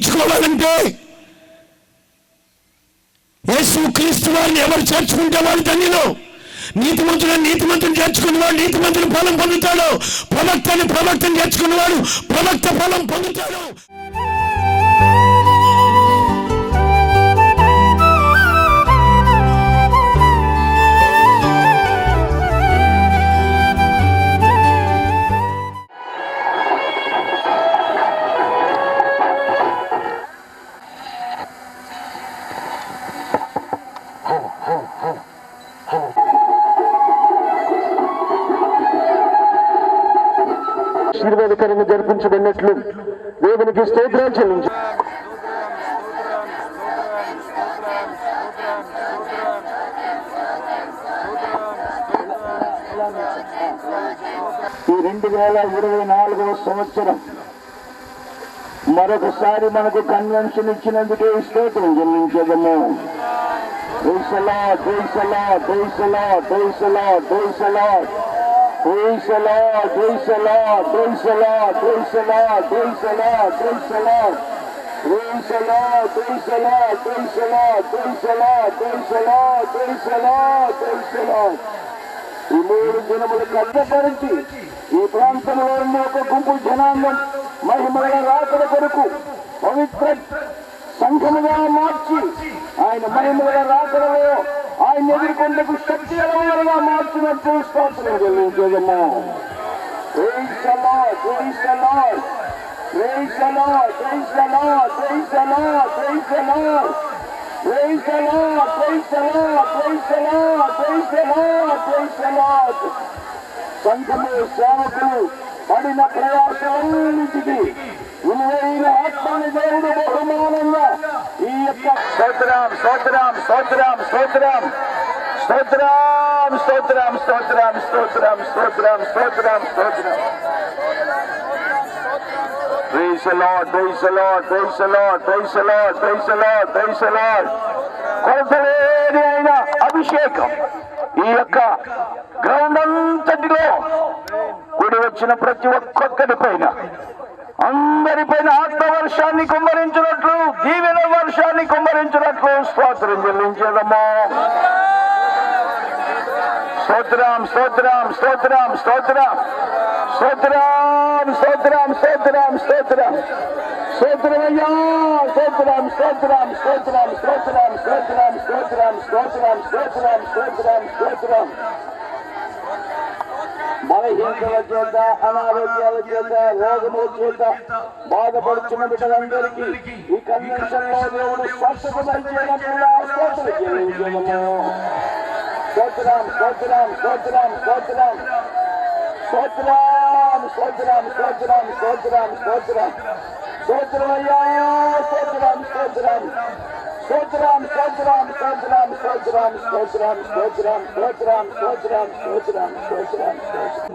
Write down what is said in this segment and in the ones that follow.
చేర్చుకోవాలంటే యేసుక్రీస్తు వారిని ఎవరు చేర్చుకుంటే వాడు ధన్యులు. నీతిమంతుని చేర్చుకున్నవాడు నీతిమంతుని ఫలం పొందుతాడు. ప్రవక్తని చేర్చుకున్నవాడు ప్రవక్త ఫలం పొందుతాడు. ఆశీర్వాదకరంగా జరిపించబడినట్లు దేవునికి స్తోత్రాలు చెల్లించు. ఈ 2024వ సంవత్సరం మరొకసారి మనకు కన్వెన్షన్ ఇచ్చినందుకే స్తోత్రం చెల్లించదము. Praise the Lord, praise the Lord, praise the Lord, praise the Lord, praise the Lord. Praise the Lord, praise the Lord, praise the Lord, praise the Lord, praise the Lord, praise the Lord. Praise the Lord, praise the Lord, praise the Lord, praise the Lord, praise the Lord, praise the Lord, praise the Lord. ఈ 3 దినములు కష్టపరించి ఈ ప్రాంతంలో ఉన్న ఒక గుంపు జనాంగం మహిమల రాకడ కొరకు పవిత్ర సంఘముగా మార్చి ఆయన మహిమల రాకడలో ఆయన ఎదుర్కొంటకు శక్తి అలవాలుగా మార్చినట్టు స్తోత్రం చెల్లించేదము. Praise the Lord, praise the Lord, praise the Lord, praise the Lord, praise the Lord, praise the Lord, praise the Lord, praise the Lord, praise the Lord, praise the Lord, praise the Lord. సంఘము సేవకులు పడిన ప్రయాసలన్నిటికీ విలువైన ఆత్మని దేవుడు బహుమానంగా ఈ యొక్క స్తోత్రం స్తోత్రం స్తోత్రం స్తోత్రం స్తోత్రం స్తోత్రం స్తోత్రం స్తోత్రం స్తోత్రం స్తోత్రం స్తోత్రం. Praise the Lord, praise the Lord, praise the Lord, praise the Lord, praise the Lord, praise the Lord. కొరతలేని అయిన అభిషేకం ఈ యొక్క గ్రౌండ్ అంతటిలో కూడి వచ్చిన ప్రతి ఒక్కొక్కరి పైన అందరిపైన ఆత్మవర్షాన్ని కుమ్మరించినట్లు దీవెన వర్షాన్ని కుమ్మరించినట్లు స్తోత్రం చెల్లించేదమ్మా. స్తోత్రం స్తోత్రం స్తోత్రం స్తోత్రం స్తోత్రం స్తోత్రం స్తోత్రం స్తోత్రం స్తోత్రమయ్యా స్తోత్రం స్తోత్రం స్తోత్రం స్తోత్రం స్తోత్రం స్తోత్రం స్తోత్రం స్తోత్రం స్తోత్రం స్తోత్రం. బలహీనతల చేత అనారోగ్యాల చేత రోగముల చేత బాధపడుతున్న బిడ్డలందరికీ ఈ కన్వెన్షన్ లో దేవుడు స్వస్థత దయచేయనట్లుగా స్తోత్రం చెల్లించేదము. స్తోత్రం స్తోత్రం స్తోత్రం స్తోత్రం స్తోత్రం స్తోత్రం స్తోత్రం స్తోత్రం స్తోత్రం స్తోత్రమయ్యా స్తోత్రం స్తోత్రం స్తోత్రం స్తోత్రం స్తోత్రం స్తోత్రం స్తోత్రం స్తోత్రం స్తోత్రం స్తోత్రం స్తోత్రం స్తోత్రం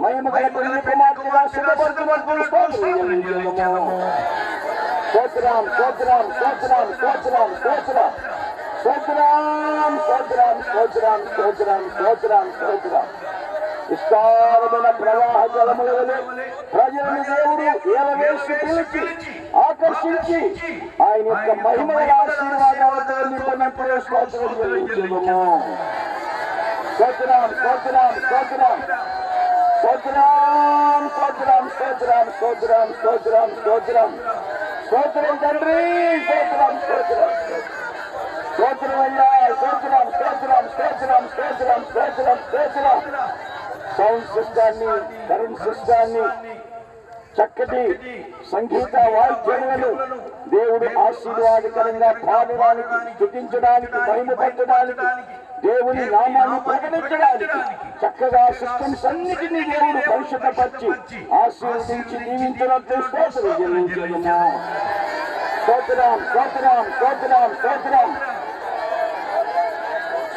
మహిమ గల పుణ్య కుమార్తెగా సిద్ధపడుతున్నట్లు స్తోత్రం చెల్లించేదము. స్తోత్రం స్తోత్రం స్తోత్రం స్తోత్రం స్తోత్రం స్తోత్రం స్తోత్రం స్తోత్రం స్తోత్రం స్తోత్రం స్తోత్రం. విస్తారమైన ప్రవాహ జలముల వలె ప్రజలను దేవుడు ఏలవేసి పిలిచి ఆకర్షించి ఆయన యొక్క మహిమల ఆశీర్వాదాలతో నింపినప్పుడు స్తోత్రం చెల్లించేదము. స్తోత్రం స్తోత్రం స్తోత్రం స్తోత్రం స్తోత్రం స్తోత్రం స్తోత్రం స్తోత్రం స్తోత్రం స్తోత్రం తండ్రి స్తోత్రం స్తోత్రం స్తోత్రం అయ్యా స్తోత్రం స్తోత్రం స్తోత్రం స్తోత్రం స్తోత్రం స్తోత్రం. సౌండ్ సిస్టాన్ని కరెంట్ సిస్టాన్ని చక్కటి సంగీత వాయిద్యములను దేవుడు ఆశీర్వాదకరంగా పాడడానికి స్తుతించడానికి మహిమపరచడానికి దేవుని నామాన్ని ప్రకటించడానికి చక్కగా సిస్టమ్స్ అన్నిటినీ దేవుడు పరిశుద్ధపరిచి ఆశీర్వదించి దీవించినట్టు స్తోత్రం చెల్లించేదమ్మా. స్తోత్రం స్తోత్రం స్తోత్రం స్తోత్రం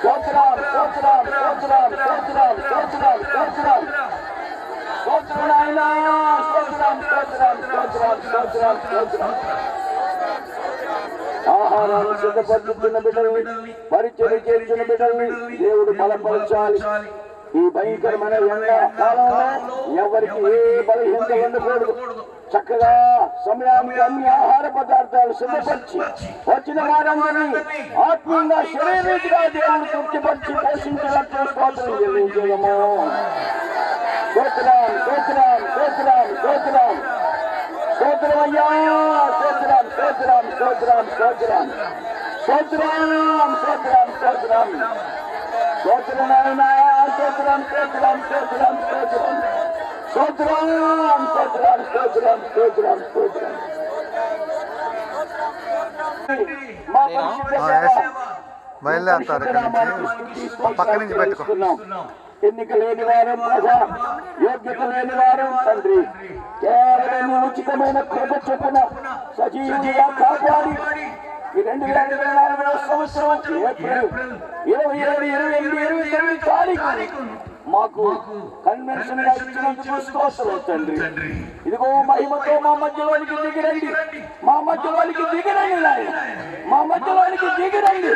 స్తోత్రం స్తోత్రం స్తోత్రం స్తోత్రం స్తోత్రం స్తోత్రం స్తోత్రం నాయనా స్తోత్రం స్తోత్రం స్తోత్రం స్తోత్రం స్తోత్రం. ఆహారాన్ని సిద్ధపరుచుతున్న బిడ్డల్ని పరిచయం చేస్తున్న బిడ్డల్ని దేవుడు బలపరచాలి. ఈ భయంకరమైన ఎండ కాలంలో ఎవరికి ఏ బలహీనత ఉండకూడదు. చక్కగా సమయానికి అన్ని ఆహార పదార్థాలు సిద్ధపరిచి వచ్చిన వారందరినీ ఆత్మీయంగా శరీరీతిగా దేవుడు తృప్తిపరిచి పోషించినట్టు స్తోత్రం చెల్లించడము. స్తోత్రం స్తోత్రం స్తోత్రం స్తోత్రం స్తోత్రం అయ్యా, స్తోత్రం స్తోత్రం స్తోత్రం స్తోత్రం స్తోత్రం స్తోత్రం స్తోత్రం స్తోత్రం నాయనా, స్తోత్రం స్తోత్రం స్తోత్రం స్తోత్రం స్తోత్రం స్తోత్రం స్తోత్రం స్తోత్రం స్తోత్రం. మా బయలుదేరుతారు పక్క నుంచి పెట్టుకున్నాం. ఎన్నిక లేని వారు, యోగ్యత లేని వారు తండ్రి, కేవలం ఉచితమైన కృప చొప్పున సజీవుడిగా కాపాడి ఈ 2024 సంవత్సరం ఏప్రిల్ 20 తారీఖు మాకు కన్వెన్షన్ గా ఇచ్చినందుకు స్తోత్రం తండ్రి. ఇదిగో మహిమతో మా మధ్యలోనికి దిగిరండి, మా మధ్యలోనికి దిగిరండి నాయన, మా మధ్యలోనికి దిగిరండి.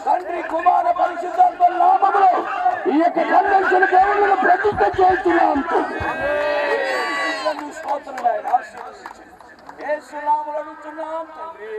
తండ్రి కుమార పరిశుద్ధాత్మ నామములో ఈ యొక్క కన్వెన్షన్ దేవుళ్ళను ప్రతిష్ఠ చేస్తున్నాం. స్తోత్రం నాయన, యేసు నామములో అడుగుతున్నాం తండ్రి.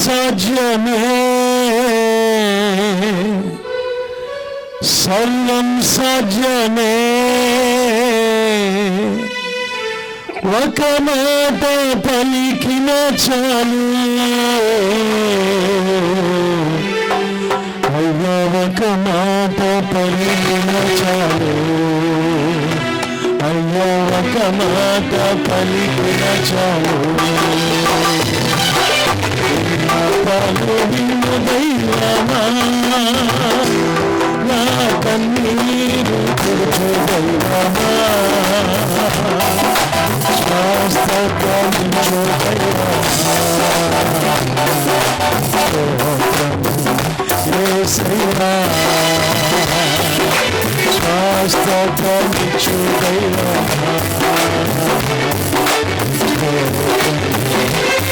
సాధ్యమే, సర్వం సాధ్యమే. ఒక మాట పలికిన చాలు, అయ్యా ఒక మాట పలికిన చాలు, అయ్యా ఒక మాట పలికిన చాలు. దైవమా నా కన్నీరు తుడుచు దైవమా, స్వస్థతమిచ్చు దైవమా, యేసయ్యా స్వస్థతమిచ్చు దైవమా,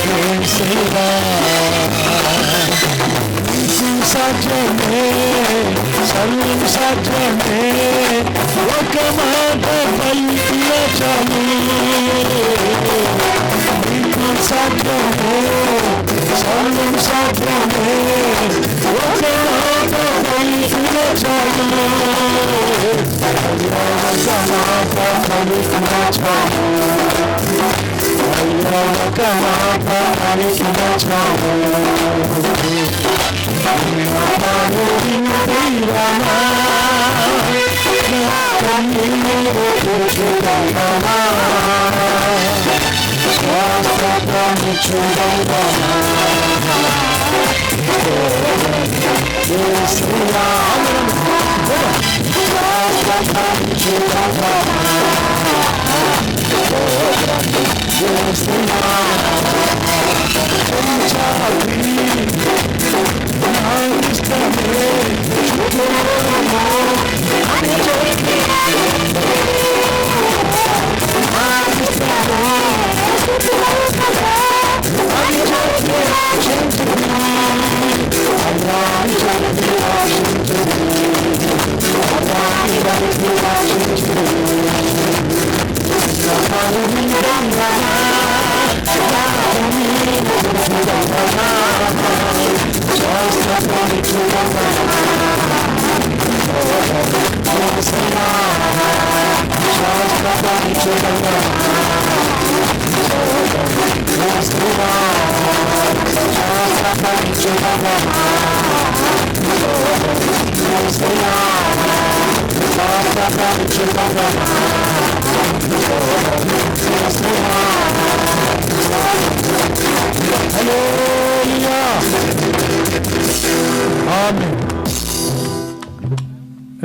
యేసయ్యా సాధ్యమే, సర్వం సాధ్యమే. ఒక మాట పలికిన చాలు, నీకు సాధ్యమే, సర్వం సాధ్యమే. ఒక మాట పలికిన చాలు,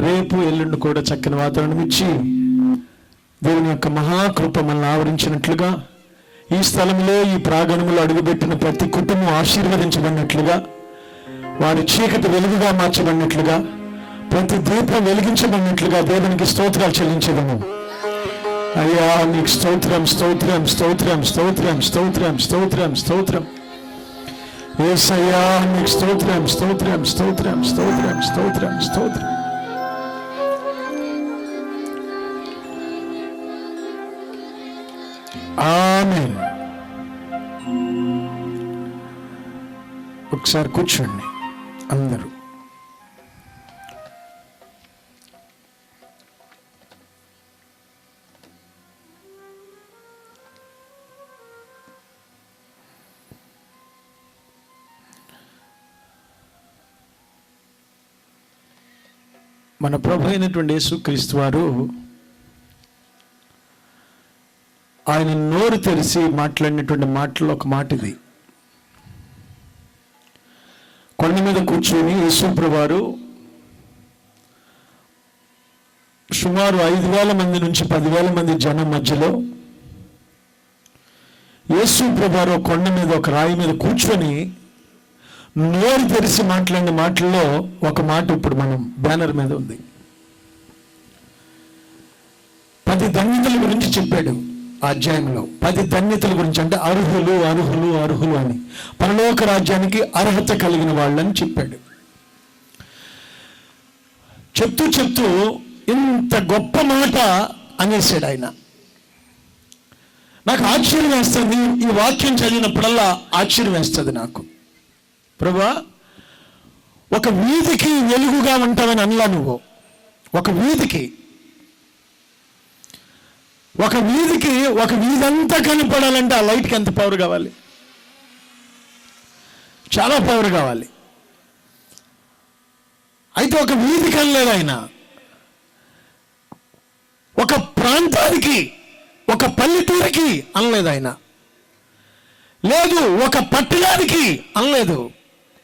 రేపు ఎల్లుండి కూడా చక్కని వాతావరణం ఇచ్చి దేవుని యొక్క మహాకృప మనల్ని ఆవరించినట్లుగా, ఈ స్థలంలో ఈ ప్రాంగణంలో అడుగుపెట్టిన ప్రతి కుటుంబం ఆశీర్వదించబడినట్లుగా, వారి చీకటి వెలుగుగా మార్చబడినట్లుగా, ప్రతి దీపం వెలిగించబడినట్లుగా దేవునికి స్తోత్రాలు చెల్లించదము. అయ్యా నీకు స్తోత్రం, స్తోత్రం, స్తోత్రం, స్తోత్రం, స్తోత్రం, స్తోత్రం, స్తోత్రం. యేసయ్యా నీకు స్తోత్రం, స్తోత్రం, స్తోత్రం, స్తోత్రం, స్తోత్రం, స్తోత్రం. ఆమేన్. ఒకసారి కూర్చోండి అందరూ. మన ప్రభు అయినటువంటి యేసుక్రీస్తు వారు ఆయన నోరు తెరిచి మాట్లాడినటువంటి మాటల్లో ఒక మాట ఇది. కొండ మీద కూర్చొని యేసు వారు సుమారు 5,000 మంది నుంచి 10,000 మంది జనం మధ్యలో యేసు వారు కొండ మీద ఒక రాయి మీద కూర్చొని నోరు తెరిచి మాట్లాడిన మాటల్లో ఒక మాట ఇప్పుడు మనం బ్యానర్ మీద ఉంది. 10 ధన్యతల గురించి చెప్పాడు ఆ అధ్యాయంలో. 10 ధన్యతల గురించి, అంటే అర్హులు అర్హులు అర్హులు అని, పరలోక రాజ్యానికి అర్హత కలిగిన వాళ్ళని చెప్పాడు. చెప్తూ చెప్తూ ఇంత గొప్ప మాట అనేసాడు ఆయన. నాకు ఆశ్చర్యం వేస్తుంది, ఈ వాక్యం చదివినప్పుడల్లా ఆశ్చర్యం వేస్తుంది నాకు. ప్రభువా, ఒక వీధికి వెలుగుగా ఉంటావని అనలా నువ్వు. ఒక వీధికి ఒక వీధంతా కనపడాలంటే ఆ లైట్కి ఎంత పవర్ కావాలి? చాలా పవర్ కావాలి. అయితే ఒక వీధికి అనలేదు ఆయన, ఒక ప్రాంతానికి, ఒక పల్లెటూరికి అనలేదు ఆయన. లేదు, ఒక పట్టణానికి అనలేదు.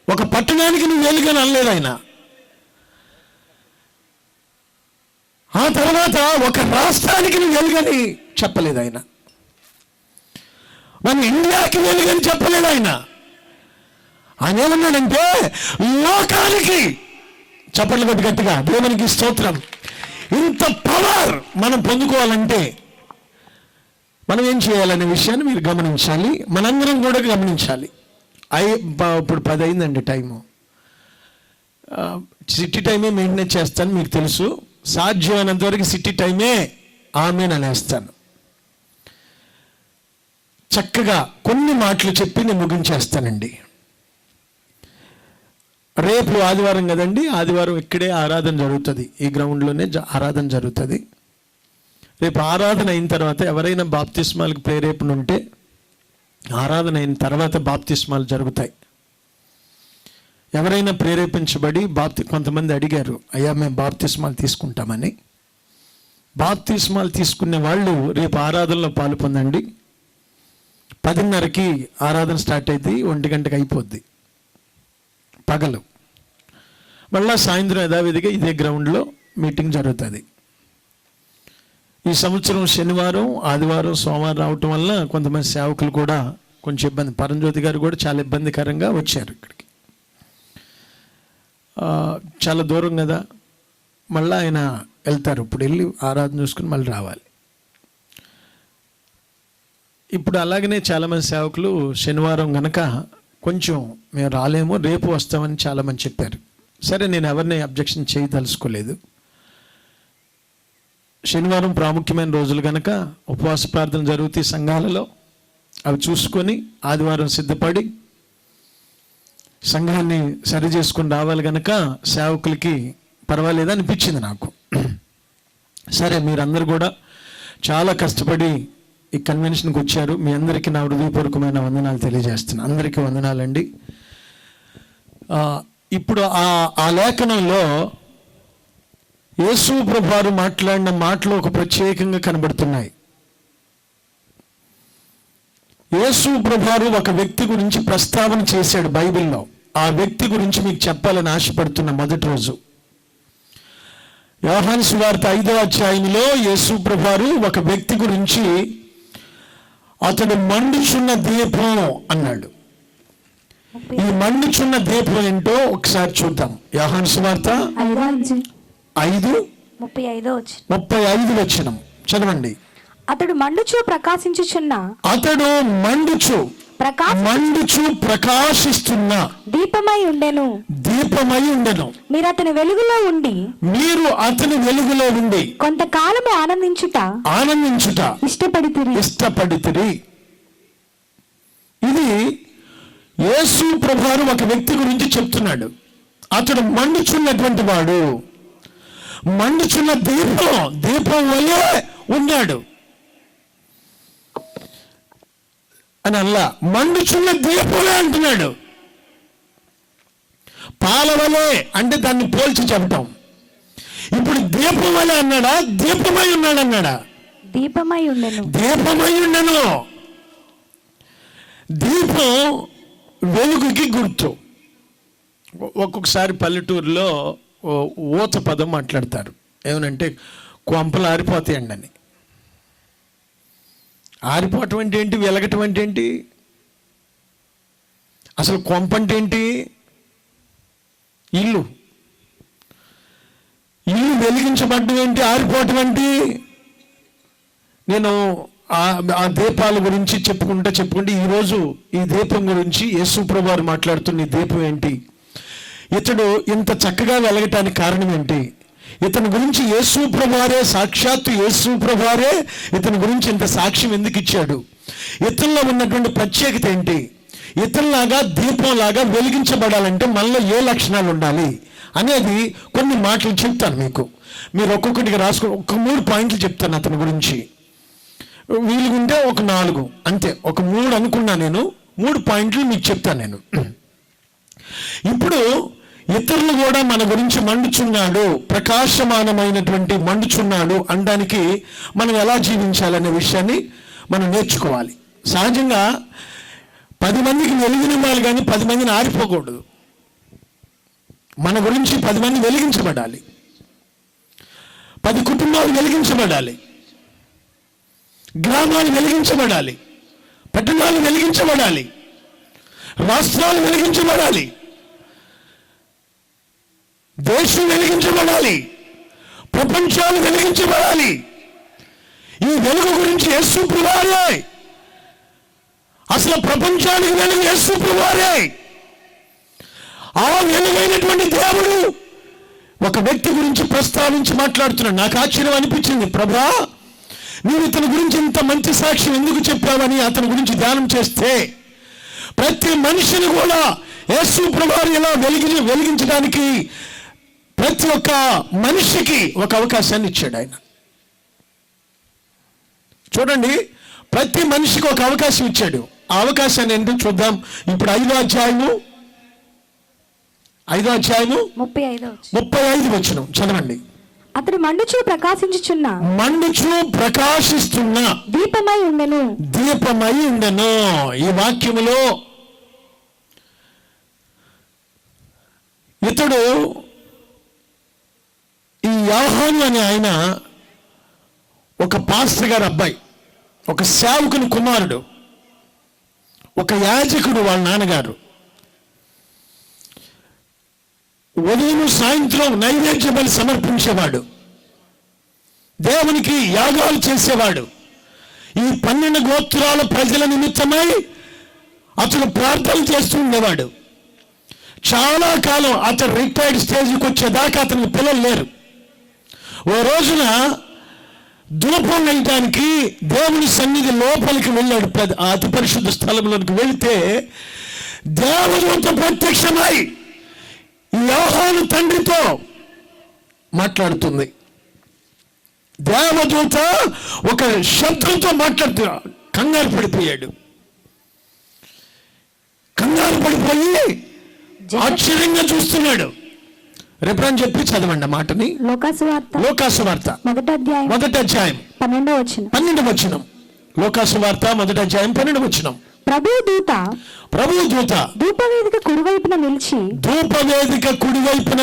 ఒక పట్టణానికి నువ్వు వెలుగని అనలేదు ఆయన. ఆ తర్వాత ఒక రాష్ట్రానికి నువ్వు వెలుగని చెప్పలేదు ఆయన. మన ఇండియాకి వెలుగని చెప్పలేదు ఆయన. ఆయన ఏమన్నాడంటే లోకానికి. చప్పట్లు కొట్టి గట్టిగా దేవునికి స్తోత్రం. ఇంత పవర్ మనం పొందుకోవాలంటే మనం ఏం చేయాలనే విషయాన్ని మీరు గమనించాలి, మనందరం కూడా గమనించాలి. ఇప్పుడు 10 అయిందండి టైము. సిటీ టైమే మెయింటైన్ చేస్తాను, మీకు తెలుసు. సాధ్యమైనంత వరకు సిటీ టైమే ఆమెన్ అనేస్తాను. చక్కగా కొన్ని మాటలు చెప్పి నేను ముగించేస్తానండి. రేపు ఆదివారం కదండి, ఆదివారం ఇక్కడే ఆరాధన జరుగుతుంది, ఈ గ్రౌండ్లోనే ఆరాధన జరుగుతుంది. రేపు ఆరాధన అయిన తర్వాత ఎవరైనా బాప్తిస్మాలకు ప్రేరేపణ ఉంటే ఆరాధన అయిన తర్వాత బాప్తిస్మాలు జరుగుతాయి. ఎవరైనా ప్రేరేపించబడి కొంతమంది అడిగారు, అయ్యా మేము బాప్తిస్మాలు తీసుకుంటామని. బాప్తిస్మాలు తీసుకునే వాళ్ళు రేపు ఆరాధనలో పాలు పొందండి. 10:30కి ఆరాధన స్టార్ట్ అయింది, 1 గంటకి అయిపోద్ది పగలు. మళ్ళా సాయంత్రం యథావిధిగా ఇదే గ్రౌండ్లో మీటింగ్ జరుగుతుంది. ఈ సంవత్సరం శనివారం, ఆదివారం, సోమవారం రావటం వల్ల కొంతమంది సేవకులు కూడా కొంచెం ఇబ్బంది, పరంజ్యోతి గారు కూడా చాలా ఇబ్బందికరంగా వచ్చారు ఇక్కడికి. చాలా దూరం కదా, మళ్ళీ ఆయన వెళ్తారు. ఇప్పుడు వెళ్ళి ఆరాధన చూసుకుని మళ్ళీ రావాలి. ఇప్పుడు అలాగనే చాలామంది సేవకులు శనివారం గనక కొంచెం మేము రాలేము, రేపు వస్తామని చాలామంది చెప్పారు. సరే, నేను ఎవరిని అబ్జెక్షన్ చేయదలుచుకోలేదు. శనివారం ప్రాముఖ్యమైన రోజులు కనుక ఉపవాస ప్రార్థన జరుగుతాయి సంఘాలలో, అవి చూసుకొని ఆదివారం సిద్ధపడి సంఘాన్ని సరి చేసుకొని రావాలి కనుక సేవకులకి పర్వాలేదు అనిపించింది నాకు. సరే, మీరందరూ కూడా చాలా కష్టపడి ఈ కన్వెన్షన్కి వచ్చారు. మీ అందరికీ నా హృదయపూర్వకమైన వందనాలు తెలియజేస్తున్నాను. అందరికీ వందనాలండి. ఇప్పుడు ఆ లేఖనంలో యేసు ప్రభువారు మాట్లాడిన మాటలు ఒక ప్రత్యేకంగా కనబడుతున్నాయి. యేసు ప్రభువారు ఒక వ్యక్తి గురించి ప్రస్తావన చేశాడు బైబిల్లో. ఆ వ్యక్తి గురించి మీకు చెప్పాలని ఆశపడుతున్న మొదటి రోజు యోహాను సువార్త 5వ అధ్యాయంలో యేసు ప్రభువారు ఒక వ్యక్తి గురించి అతడు మండుచున్న దీపం అన్నాడు. ఈ మండుచున్న దీపం ఏంటో ఒకసారి చూద్దాం. యోహాను సువార్త 5:35 వచనం చదవండి. అతడు మండుచు ప్రకాశిస్తున్న దీపమై ఉండెను. మీరు అతని వెలుగులో ఉండి కొంతకాలము ఆనందించుట ఇష్టపడితిరి. ఇది యేసు ప్రభువారు ఒక వ్యక్తి గురించి చెప్తున్నాడు. అతడు మండుచున్నటువంటి వాడు, మండుచున్న దీపం వల్లే ఉన్నాడు అని అల్లా. మండుచున్న దీపమే అంటున్నాడు. పాల వలే అంటే దాన్ని పోల్చి చెప్పటం. ఇప్పుడు దీపం వలే అన్నాడా, దీపమై ఉన్నాడు అన్నాడా? దీపమై ఉండెను. దీపం వెలుగుకి గుర్తు. ఒక్కొక్కసారి పల్లెటూరులో ఊత పదం మాట్లాడతారు. ఏమనంటే కొంపలు ఆరిపోతాయండి అని. ఆరిపోవటం అంటే ఏంటి, వెలగటం అంటే ఏంటి? అసలు కొంప అంటే ఏంటి? ఇల్లు వెలిగించబడటం ఏంటి, ఆరిపోవటం ఏంటి? నేను ఆ దీపాల గురించి చెప్పుకుంటే ఈరోజు ఈ దీపం గురించి యేసు ప్రభువారు మాట్లాడుతున్న ఈ దీపం ఏంటి, ఇతడు ఇంత చక్కగా వెలగటానికి కారణం ఏంటి, ఇతని గురించి యేసు ప్రభువారే, సాక్షాత్తు యేసు ప్రభువారే ఇతని గురించి ఇంత సాక్ష్యం ఎందుకు ఇచ్చాడు, ఇతనిలో ఉన్నటువంటి ప్రత్యేకత ఏంటి, ఇతనిలాగా దీపంలాగా వెలిగించబడాలంటే మనలో ఏ లక్షణాలు ఉండాలి అనేది కొన్ని మాటలు చెప్తాను మీకు. మీరు ఒక్కొక్కటిగా రాసుకుని ఒక 3 పాయింట్లు చెప్తాను అతని గురించి. వీలుగుంటే ఒక 4 అంతే, ఒక 3 అనుకున్నా నేను. 3 పాయింట్లు మీకు చెప్తాను నేను. ఇప్పుడు ఇతరులు కూడా మన గురించి మండుచున్నాడు, ప్రకాశమానమైనటువంటి మండుచున్నాడు అనడానికి మనం ఎలా జీవించాలనే విషయాన్ని మనం నేర్చుకోవాలి. సహజంగా 10 మందికి వెలిగినివ్వాలి కానీ 10 మందిని ఆరిపోకూడదు. మన గురించి 10 మంది వెలిగించబడాలి, 10 కుటుంబాలు వెలిగించబడాలి, గ్రామాలు వెలిగించబడాలి, పట్టణాలు వెలిగించబడాలి, రాష్ట్రాలు వెలిగించబడాలి, దేశం వెలిగించబడాలి, ప్రపంచాలు వెలిగించబడాలి. ఈ వెలుగు గురించి యేసు ప్రభువారే, అసలు ప్రపంచానికి వెలుగు యేసు ప్రభువారే. ఆ వెలుగైనటువంటి దేవుడు ఒక వ్యక్తి గురించి ప్రస్తావించి మాట్లాడుతున్నాడు. నాకు ఆశ్చర్యం అనిపించింది. ప్రభా, నీవు ఇతని గురించి ఇంత మంచి సాక్ష్యం ఎందుకు చెప్పావని అతని గురించి ధ్యానం చేస్తే ప్రతి మనిషిని కూడా యేసు ప్రభువారు ఇలా వెలిగించడానికి ప్రతి ఒక్క మనిషికి ఒక అవకాశాన్ని ఇచ్చాడు ఆయన. చూడండి, ప్రతి మనిషికి ఒక అవకాశం ఇచ్చాడు. ఆ అవకాశాన్ని ఏంటో చూద్దాం. ఇప్పుడు 5వ అధ్యాయము 35 వచనం చదవండి. అతడు మండుచు ప్రకాశించుచున్న దీపమై ఉండెను. ఈ వాక్యములో ఇతడు, ఈ యోహాను అనే ఆయన ఒక పాస్టర్ గారి అబ్బాయి, ఒక సేవకుని కుమారుడు, ఒక యాజకుడు వాళ్ళ నాన్నగారు. ఉదయం సాయంత్రం నైవేద్య బలి సమర్పించేవాడు, దేవునికి యాగాలు చేసేవాడు. ఈ 12 గోత్రాల ప్రజల నిమిత్తమై అతను ప్రార్థన చేస్తూ ఉండేవాడు. చాలా కాలం అతను రిటైర్డ్ స్టేజ్కి వచ్చేదాకా అతనికి పిల్లలు లేరు. ఓ రోజున ధూపం వేయటానికి దేవుని సన్నిధి లోపలికి వెళ్ళాడు. అతి పరిశుద్ధ స్థలంలోకి వెళితే దేవదూత ప్రత్యక్షమై యోహాను తండ్రితో మాట్లాడుతుంది. దేవదూత ఒక శబ్దంతో మాట్లాడుతూ కంగారు పడిపోయాడు. కంగారు పడిపోయి ఆశ్చర్యంగా చూస్తున్నాడు. రేపు చెప్పి చదవండి మాటని. లోకాసు వార్త 1వ అధ్యాయం 12వ వచనం. లోకాసు వార్త 1వ అధ్యాయం 12వ వచనం. ప్రభువు దూత ధూపవేదిక కుడివైపున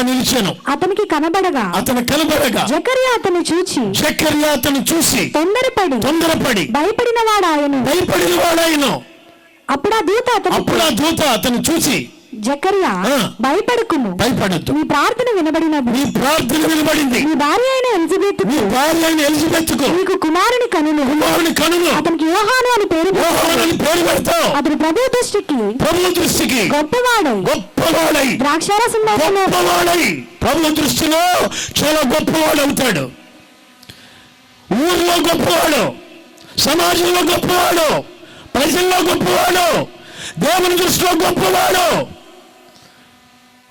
నిలిచెను. అతనికి కనబడగా జకర్యా అతను చూసి తొందరపడి భయపడిన వాడాయను. అప్పుడు ఆ దూత అతను చూసి, జకర్యా భయపడద్దు, నీ ప్రార్థన వినబడినది. నీ భార్య అయిన ఎలిజబెతుకు నీకు కుమారుని కనును. అతనికి యోహాను అని పేరు పెడతావు. అతడు ప్రభు దృష్టికి గొప్పవాడై ద్రాక్షారసం ప్రభు దృష్టిలో చాలా గొప్పవాడు అవుతాడు. ఊర్లో గొప్పవాడు, సమాజంలో గొప్పవాడు, ప్రజల్లో గొప్పవాడు, దేవుని దృష్టిలో గొప్పవాడు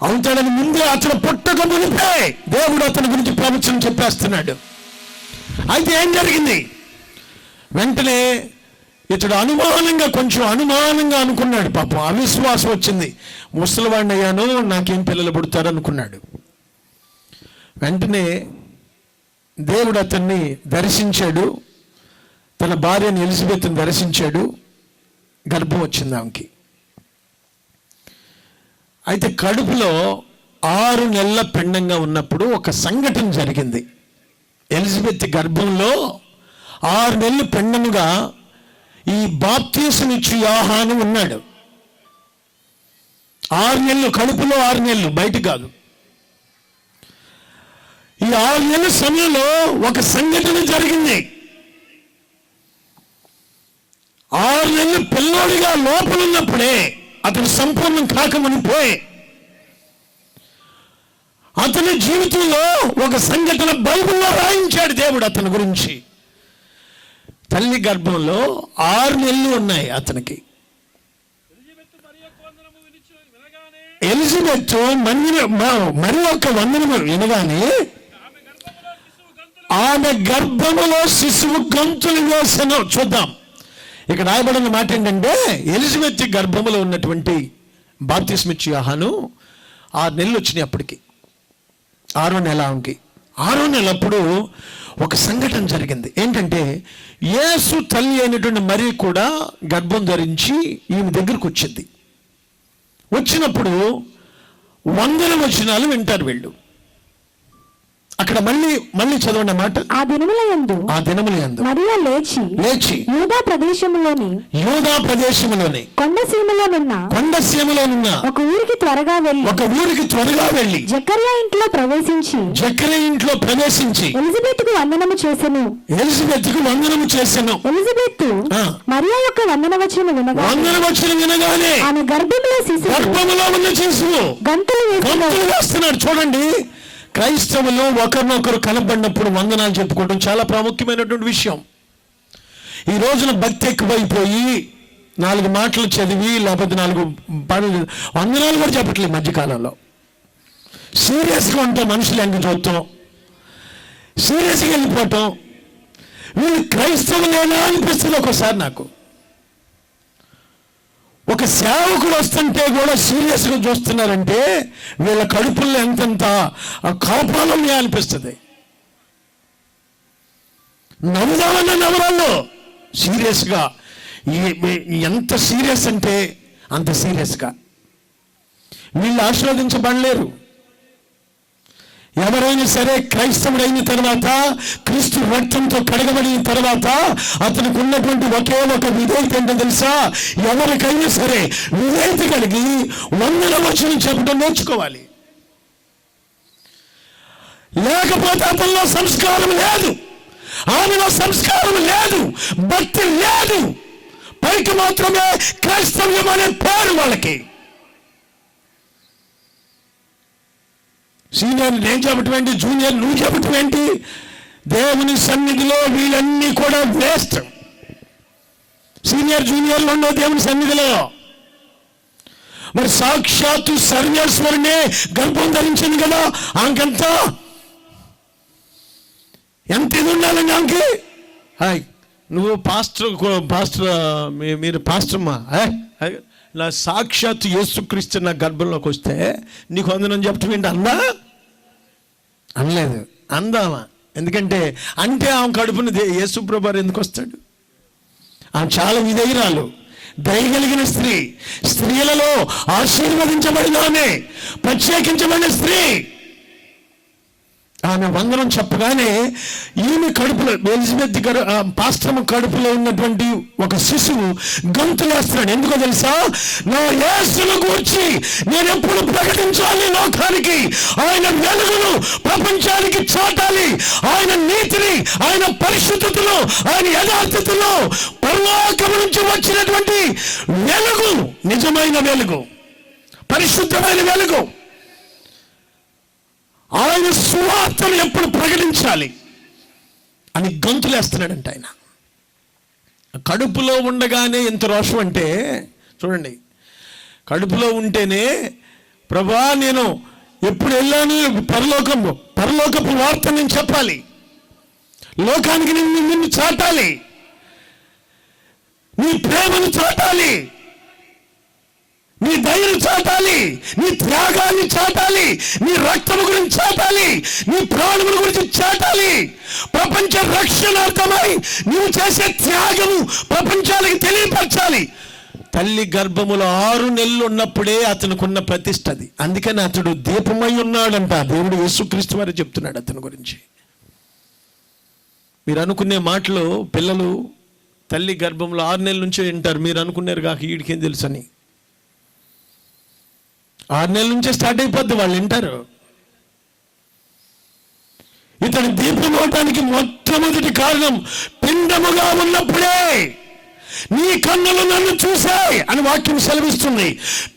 అవుతాడని ముందే అతను పుట్టక మునిపే దేవుడు అతని గురించి ప్రవచనం చెప్పేస్తున్నాడు. అయితే ఏం జరిగింది? వెంటనే ఇతడు కొంచెం అనుమానంగా అనుకున్నాడు. పాపం అవిశ్వాసం వచ్చింది. ముసలివాడిని అయ్యాను, నాకేం పిల్లలు పుడతారు అనుకున్నాడు. వెంటనే దేవుడు అతన్ని దర్శించాడు. తన భార్యని ఎలిజబెత్ని దర్శించాడు. గర్భం వచ్చింది ఆమెకి. అయితే కడుపులో 6 నెలల పిండంగా ఉన్నప్పుడు ఒక సంఘటన జరిగింది. ఎలిజబెత్ గర్భంలో 6 నెలలు పిండముగా ఈ బాప్తీసునిచ్చు యోహాను ఉన్నాడు. 6 నెలలు కడుపులో, 6 నెలలు బయట కాదు. ఈ 6 నెలల సమయంలో ఒక సంఘటన జరిగింది. 6 నెలలు పిల్లోడిగా లోపలున్నప్పుడే అతను సంపూర్ణం కాకమునిపోయి అతని జీవితంలో ఒక సంఘటన బైబిల్లో రాయించాడు దేవుడు అతని గురించి. తల్లి గర్భంలో 6 నెలలు ఉన్నాయి అతనికి. ఎలిజబెత్ మరి ఒక వందనము వినగానే ఆమె గర్భములో శిశువు గంతులు వేసను. చూద్దాం, ఇక్కడ రాయబడిన మాట ఏంటంటే, ఎలిజబెత్ గర్భములో ఉన్నటువంటి బాప్తిస్మిచ్చు యోహాను 6 నెలలు వచ్చినాయి అప్పటికి. 6వ నెల ఆమెకి. 6వ నెలప్పుడు ఒక సంఘటన జరిగింది. ఏంటంటే, యేసు తల్లి అయినటువంటి మరి కూడా గర్భం ధరించి ఈమె దగ్గరకు వచ్చింది. వచ్చినప్పుడు 100 వచనాలు వింటారు వీళ్ళు. అక్కడ మళ్ళీ చదవండి మాట. ఆ దినములయందు మరియ లేచి యూదా ప్రదేశములోని కొండసీమలోనున్న ఒక ఊరికి త్వరగా వెళ్ళి జకర్యా ఇంట్లో ప్రవేశించి ఎలిజబెత్తుకు వందనము చేసెను. ఎలిజబెత్ మరియా యొక్క వందన వచనం వినగానే ఆమె గర్భంలో ఉన్న శిశువు గంతులు వేస్తున్నాడు. చూడండి, క్రైస్తవులు ఒకరినొకరు కనబడినప్పుడు వందనాలు చెప్పుకోవడం చాలా ప్రాముఖ్యమైనటువంటి విషయం. ఈ రోజున భక్తి ఎక్కువైపోయి 4 మాటలు చదివి లేకపోతే 4 పనులు వందనాలు కూడా చెప్పట్లేదు. మధ్యకాలంలో సీరియస్గా ఉంటాం, మనుషులు ఎంక చూడటం, సీరియస్గా వెళ్ళిపోవటం, వీళ్ళు క్రైస్తవులేనా అనిపిస్తుంది ఒకసారి నాకు. ఒక సేవకుడు వస్తుంటే కూడా సీరియస్గా చూస్తున్నారంటే వీళ్ళ కడుపుల్లో ఎంతెంత కాపాలని అనిపిస్తుంది. నవ్వుదామన్న నవరాల్లో సీరియస్గా, ఎంత సీరియస్ అంటే అంత సీరియస్గా. వీళ్ళు ఆశీర్వదించబడలేరు. ఎవరైనా సరే క్రైస్తవుడైన తర్వాత, క్రీస్తు రక్తంతో కడగబడిన తర్వాత అతనికి ఉన్నటువంటి ఒకే ఒక విధేయత ఏంటో తెలుసా? ఎవరికైనా సరే విధేయత కలిగి 100 వచనం చెప్పడం నేర్చుకోవాలి. లేకపోతే అతనిలో సంస్కారం లేదు, ఆమెలో సంస్కారం లేదు, భక్తి లేదు. పైకి మాత్రమే క్రైస్తవ్యం అనే పేరు వాళ్ళకి. సీనియర్ నేను చెప్పటం ఏంటి, జూనియర్ నువ్వు చెప్పటం ఏంటి? దేవుని సన్నిధిలో వీళ్ళన్నీ కూడా వేస్ట్. సీనియర్ జూనియర్లు ఉండవు దేవుని సన్నిధిలో. మరి సాక్షాత్తు సర్వేశ్వరునే గర్భం ధరించింది కదా, ఆంకంతా ఎంత ఇది ఉండాలండి ఆమెకి. హాయ్ నువ్వు పాస్టర్ మీరు పాస్టర్మా, నా సాక్షాత్తు యేసుక్రీస్తు నా గర్భంలోకి వస్తే నీకు వందనం చెప్పటం ఏంటి? అనలేదు, అందామా? ఎందుకంటే అంటే ఆమె కడుపుని యేసుప్రభు ఎందుకు వస్తాడు? ఆమె చాలా విధేయురాలు, దయగలిగిన స్త్రీ, స్త్రీలలో ఆశీర్వదించబడిన ఆమె, ప్రత్యేకించబడిన స్త్రీ. ఆమె వందనం చెప్పగానే ఈమె కడుపులో, ఎలిజబెత్ పాస్టర్మ కడుపులో ఉన్నటువంటి ఒక శిశువు గంతులేస్తున్నాడు. ఎందుకో తెలుసా? నా యేసును గూర్చి నేను ఎప్పుడు ప్రకటించాలి లోకానికి, ఆయన వెలుగును ప్రపంచానికి చాటాలి, ఆయన నీతిని, ఆయన పరిశుద్ధతను, ఆయన యథార్థతను, పరలోకం నుంచి వచ్చినటువంటి వెలుగు, నిజమైన వెలుగు, పరిశుద్ధమైన వెలుగు, ఆయన సువార్తను ఎప్పుడు ప్రకటించాలి అని గంతులేస్తున్నాడంట ఆయన. కడుపులో ఉండగానే ఎంత రోషం అంటే చూడండి, కడుపులో ఉంటేనే ప్రభా నేను ఎప్పుడు వెళ్ళాను పరలోకపు వార్త నేను చెప్పాలి, లోకానికి నిన్ను చాటాలి, నీ ప్రేమను చాటాలి, నీ దయను చాటాలి, నీ త్యాగాన్ని చాటాలి, నీ రక్తము గురించి చాటాలి, నీ ప్రాణముల గురించి చాటాలి. ప్రపంచ రక్షణార్థమై నువ్వు చేసే త్యాగము ప్రపంచానికి తెలియపరచాలి. తల్లి గర్భములో 6 నెలలు ఉన్నప్పుడే అతనుకున్న ప్రతిష్టది. అందుకని అతడు దీపమై ఉన్నాడంట. దేవుడు యేసుక్రీస్తు వారు చెప్తున్నాడు అతని గురించి. మీరు అనుకునే మాటలు పిల్లలు తల్లి గర్భంలో 6 నెలల నుంచే వింటారు. మీరు అనుకున్నారు కాక వీడికేం తెలుసు అని. 6 నెలల నుంచే స్టార్ట్ అయిపోద్ది, వాళ్ళు వింటారు. ఇతని దీపం అవటానికి మొట్టమొదటి కారణం పిండముగా ఉన్నప్పుడే నీ కన్నులు నన్ను చూశాయి అని వాక్యం సెలవిస్తుంది.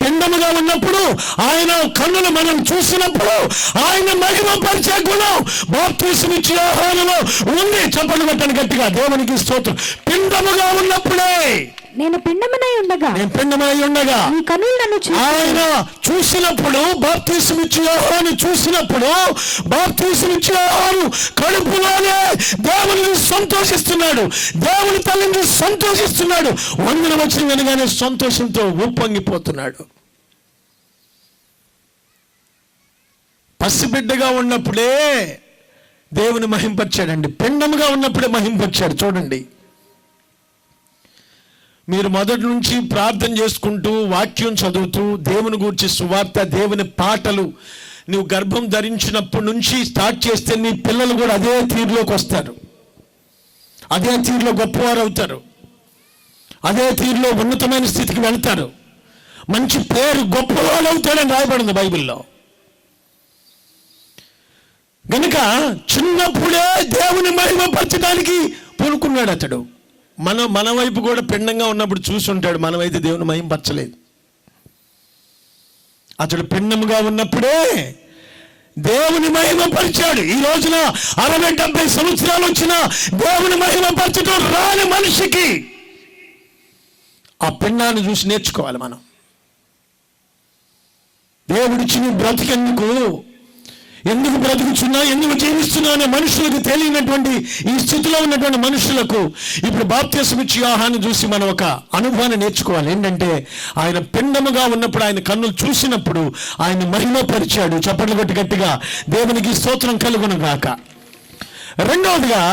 పిండముగా ఉన్నప్పుడు ఆయన కన్నులు మనం చూసినప్పుడు ఆయన మహిమపరిచే గుణం బాప్తిస్మం ఇచ్చే యోహానులో ఉంది. చప్పట్లు కొట్టండి గట్టిగా, దేవునికి స్తోత్రం. పిండముగా ఉన్నప్పుడే, నేను పిండమునై ఉండగా నీ కన్నులు నన్ను ఆయన చూసినప్పుడు, బాప్తిస్మం ఇచ్చే యోహాను చూసినప్పుడు, బాప్తిస్మం ఇచ్చే యోహాను కడుపులోనే దేవుని సంతోషిస్తున్నాడు, దేవుని తల్లిని సంతోషిస్తున్నాడు. 100 వచనం వినగానే సంతోషంతో ఉప్పొంగిపోతున్నాడు. పసిబిడ్డగా ఉన్నప్పుడే దేవుని మహింపరిచాడండి, పిండముగా ఉన్నప్పుడే మహింపరిచాడు. చూడండి, మీరు మొదటి నుంచి ప్రార్థన చేసుకుంటూ వాక్యం చదువుతూ దేవుని గురించి సువార్త, దేవుని పాటలు నువ్వు గర్భం ధరించినప్పటి నుంచి స్టార్ట్ చేస్తే నీ పిల్లలు కూడా అదే తీరులోకి వస్తారు, అదే తీరులో గొప్పవారు అవుతారు, అదే తీరులో ఉన్నతమైన స్థితికి వెళ్తారు, మంచి పేరు గొప్పవాడు అవుతాడని రాయబడింది బైబిల్లో. కనుక చిన్నప్పుడే దేవుని మహిమపరచడానికి పూనుకున్నాడు అతడు. మన వైపు కూడా పిండంగా ఉన్నప్పుడు చూసుంటాడు, మనమైతే దేవుని మహిమపరచలేదు. అతడు పిండముగా ఉన్నప్పుడే దేవుని మహిమపరిచాడు. ఈ రోజున 60-70 సంవత్సరాలు వచ్చిన దేవుని మహిమపరచడం రాని మనిషికి ఆ పిండాన్ని చూసి నేర్చుకోవాలి మనం. దేవుడిచ్చి నువ్వు బ్రతికెందుకు, ఎందుకు బ్రతుకుతున్నా, ఎందుకు జీవిస్తున్నా అనే మనుషులకు తెలియనటువంటి ఈ స్థితిలో ఉన్నటువంటి మనుషులకు ఇప్పుడు బాప్తిసం ఇచ్చి యోహాను చూసి మనం ఒక అనుభవాన్ని నేర్చుకోవాలి. ఏంటంటే ఆయన పిండముగా ఉన్నప్పుడు ఆయన కన్నులు చూసినప్పుడు ఆయన మహిమపరిచాడు. చప్పట్లు కొట్టి గట్టిగా దేవునికి స్తోత్రం కలుగును గాక. రెండవదిగా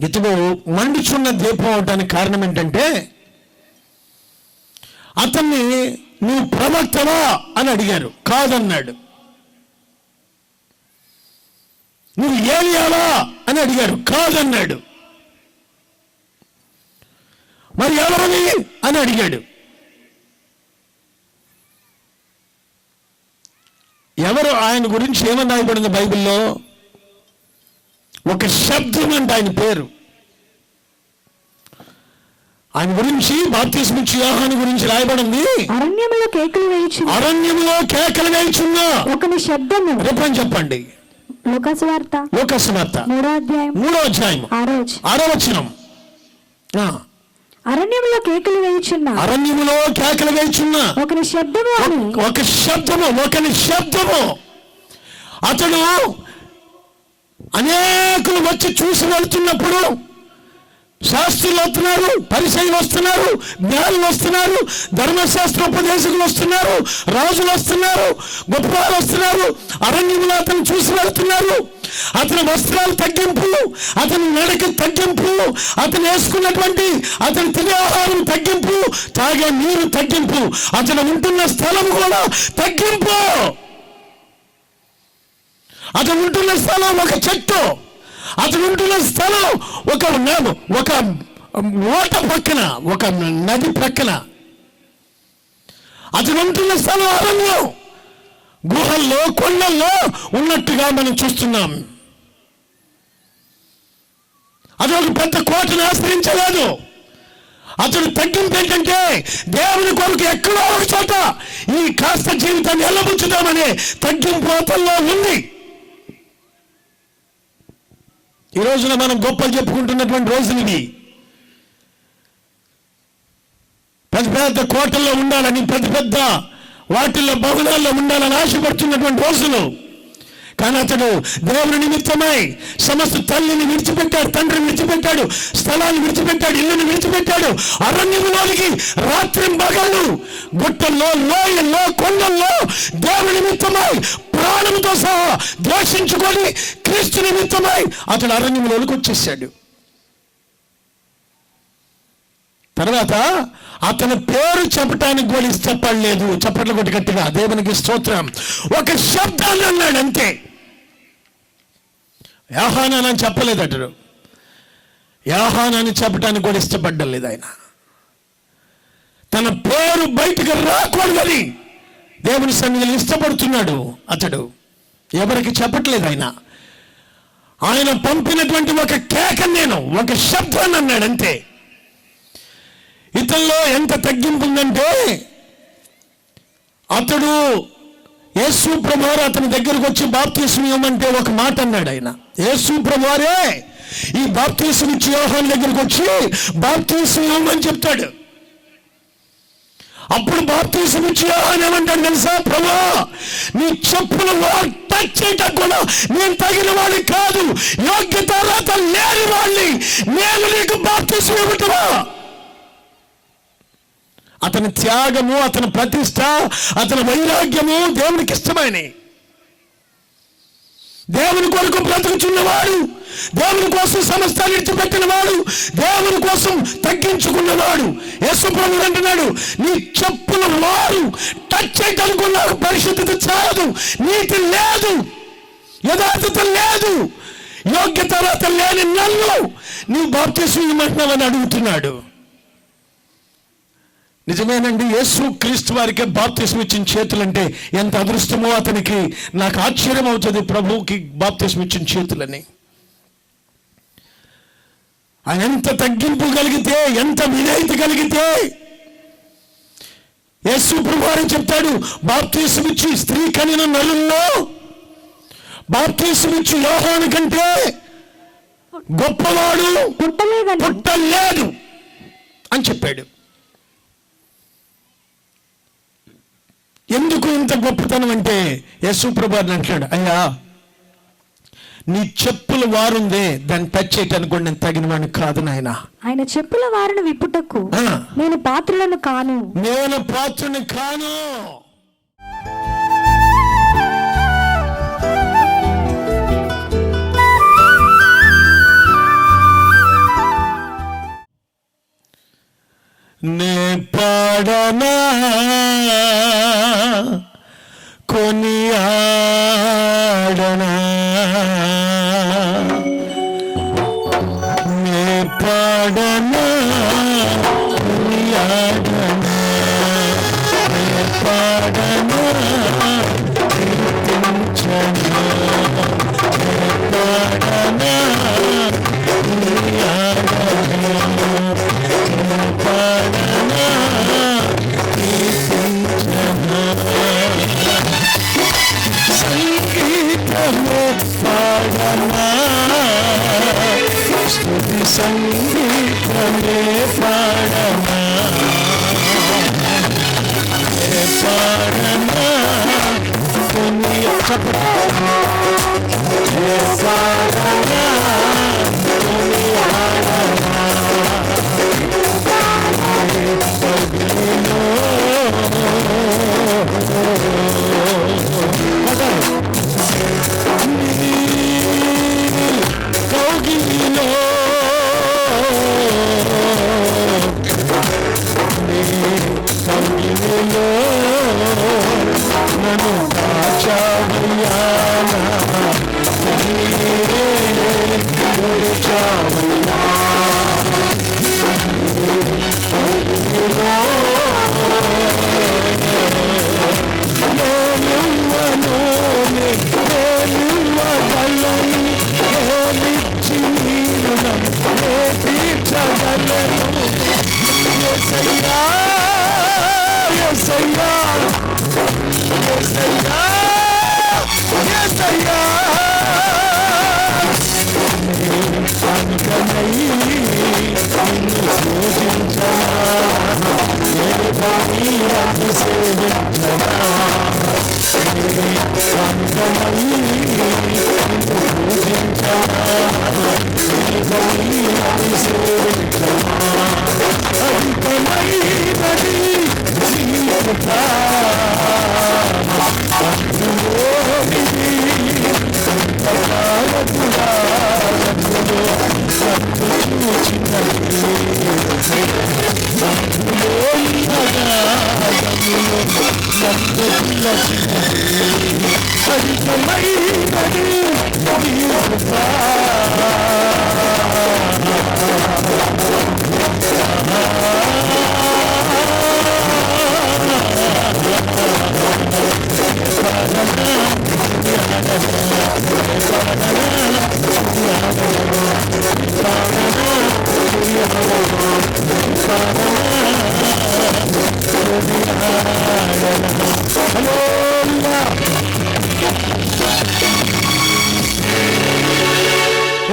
ఇతడు మండుచున్న దీపం అవడానికి కారణం ఏంటంటే అతన్ని నువ్వు ప్రవక్తవా అని అడిగారు. కాదన్నాడు. నువ్వు ఏలియావా అని అడిగారు. కాదన్నాడు. మరి ఎవరని అని అడిగాడు. ఎవరు ఆయన గురించి ఏమని రాయబడింది బైబిల్లో? ఒక శబ్దం అంటే ఆయన పేరు. ఆయన గురించి బాప్తిసం ఇచ్చి యోహాను గురించి రాయబడింది, అరణ్యములో కేకలు వేయుచున్న ఒకని శబ్దము. రేపని చెప్పండి. లోకసువార్త 3వ అధ్యాయం 3వ అధ్యాయం 6వ వచనం. అరణ్యములో కేకలు వేయుచున్న ఒకని శబ్దము. ఒకని శబ్దము. అతడు అనేకులు వచ్చి చూసి వెళ్తున్నప్పుడు శాస్త్రులు వస్తున్నారు, పరిసయ్యులు వస్తున్నారు, జ్ఞానులు వస్తున్నారు, ధర్మశాస్త్రోపదేశకులు వస్తున్నారు, రాజులు వస్తున్నారు, గొప్పవారు వస్తున్నారు. అరణ్యంలో అతను చూసి వెళ్తున్నారు. అతని వస్త్రాలు తగ్గింపు, అతని నడక తగ్గింపు, అతను వేసుకున్నటువంటి అతను తినే ఆహారం తగ్గింపు, తాగే నీరు తగ్గింపు, అతను ఉంటున్న స్థలం కూడా తగ్గింపు. అతను ఉంటున్న స్థలం ఒక చెట్టు, అతను ఉంటున్న స్థలం ఒక ఓట పక్కన, ఒక నది ప్రక్కన. అతను ఉంటున్న స్థలం అరణ్యం, గుహల్లో, కొండల్లో ఉన్నట్టుగా మనం చూస్తున్నాం. అది ఒక పెద్ద కోటను ఆశ్రయించలేదు. అతడు తగ్గింపు ఏంటంటే దేవుని కొరకు ఎక్కడో ఒక చోట ఈ కాస్త జీవితాన్ని ఎల్లబుచ్చుదామనే తగ్గింపు అతల్లో ఉంది. ఈ రోజున మనం గొప్పలు చెప్పుకుంటున్నటువంటి రోజులు ఇవి. పెద్ద పెద్ద కోటల్లో ఉండాలని, పెద్ద పెద్ద వాటిల్లో భవనాల్లో ఉండాలని ఆశపడుతున్నటువంటి రోజులు. కానీ అతడు దేవుని నిమిత్తమై సమస్త తల్లిని విడిచిపెట్టాడు, తండ్రిని విడిచిపెట్టాడు, స్థలాన్ని విడిచిపెట్టాడు, ఇల్లుని విడిచిపెట్టాడు. అరణ్యంలోనికి రాత్రి పగళ్ళు, గుట్టల్లో, లోయల్లో, కొండల్లో దేవుని నిమిత్తమై ప్రాణంతో సహా ద్వేషించుకొని క్రీస్తు నిమిత్తమై అతడు అరణ్యంలోకి వచ్చేసాడు. తర్వాత అతని పేరు చెప్పటానికి కూడా ఇష్టపడలేదు. చప్పట్లు కొట్టి గట్టిగా దేవునికి స్తోత్రం. ఒక శబ్దాన్ని అన్నాడు అంతే. యోహానాని చెప్పలేదు అతడు. యోహానాని చెప్పటానికి కూడా ఇష్టపడలేదు ఆయన. తన పేరు బయటకు రాకూడదని దేవుని సన్నిధిలో ఇష్టపడుతున్నాడు అతడు. ఎవరికి చెప్పట్లేదు ఆయన. ఆయన పంపినటువంటి ఒక కేక, నేను ఒక శబ్దాన్ని అన్నాడు అంతే. ఇతనిలో ఎంత తగ్గింపు ఉందంటే అతడు యేసు ప్రభువారు అతని దగ్గరకు వచ్చి బాప్తిసం ఇవ్వమంటే ఒక మాట అన్నాడు ఆయన. యేసు ప్రభువారే ఈ బాప్తిసం ఇచ్చి యోహాను దగ్గరకు వచ్చి బాప్తిసం ఇవ్వమని చెప్తాడు. అప్పుడు బాప్తిసం ఇచ్చి యోహాను ఏమంటాడు తెలుసా? ప్రభువా, నీ చెప్పులు టచ్ చేయటం కూడా నేను తగిన వాడిని కాదు, యోగ్యత అర్హత లేని వాడిని, నేను నీకు బాప్తిసం ఇవ్వటమా? అతని త్యాగము, అతని ప్రతిష్ట, అతని వైరాగ్యము దేవునికి ఇష్టమైన. దేవుని కొరకు బ్రతుకుచున్నవాడు, దేవుని కోసం సమస్తాన్ని విడిచిపెట్టిన వాడు, దేవుని కోసం తగ్గించుకున్నవాడు. యేసు ప్రభువు అంటున్నాడు, నీ చెప్పుల వారు టచ్ చేయడానికి నాకు పరిశుద్ధత చాలదు, నీతి లేదు, యథార్థత లేదు, యోగ్యత లేని నన్ను నీ బాప్తిసం ఇవ్వమంటున్నావని అడుగుతున్నాడు. నిజమేనండి, యేసు క్రీస్తు వారికి బాప్తిసం ఇచ్చిన చేతులంటే ఎంత అదృష్టమో అతనికి. నాకు ఆశ్చర్యం అవుతుంది ప్రభువుకి బాప్తిసం ఇచ్చిన చేతులని. ఆయన ఎంత తగ్గింపు కలిగితే, ఎంత విధేయత కలిగితే, యేసు ప్రభువారు చెప్తాడు, బాప్తిసం ఇచ్చి స్త్రీ కనిన నరుల్లో బాప్తిసం ఇచ్చి యోహాను కంటే గొప్పవాడు పుట్టలేదు అని చెప్పాడు. ఎందుకు ఇంత గొప్పతనం అంటే యేసు ప్రభువు అంటున్నాడు, అయ్యా నీ చెప్పుల వారుందే దాన్ని టచ్ చేయటానికి కూడా నేను తగిన వాడిని కాదు నాయన. ఆయన చెప్పుల వారిని విప్పుటకు నేను పాత్రులను కాను. నేను పాత్రుని కాను. నే పాడనా కొనియాడనా, నే పాడనా కొనియాడనా, నే పాడనా కీర్తించనా, నే పాడనా కొనియాడనా, నే పాడనా కీర్తించనా. సంగీతము పాడనా, స్తుతి సంగీతమే పాడనా, పాడనా కొనియాడనా, పాడనా కొనియాడనా. కౌగిలిలో కౌగిలిలో నన్ను దాచావయ్యా, చావయ్యా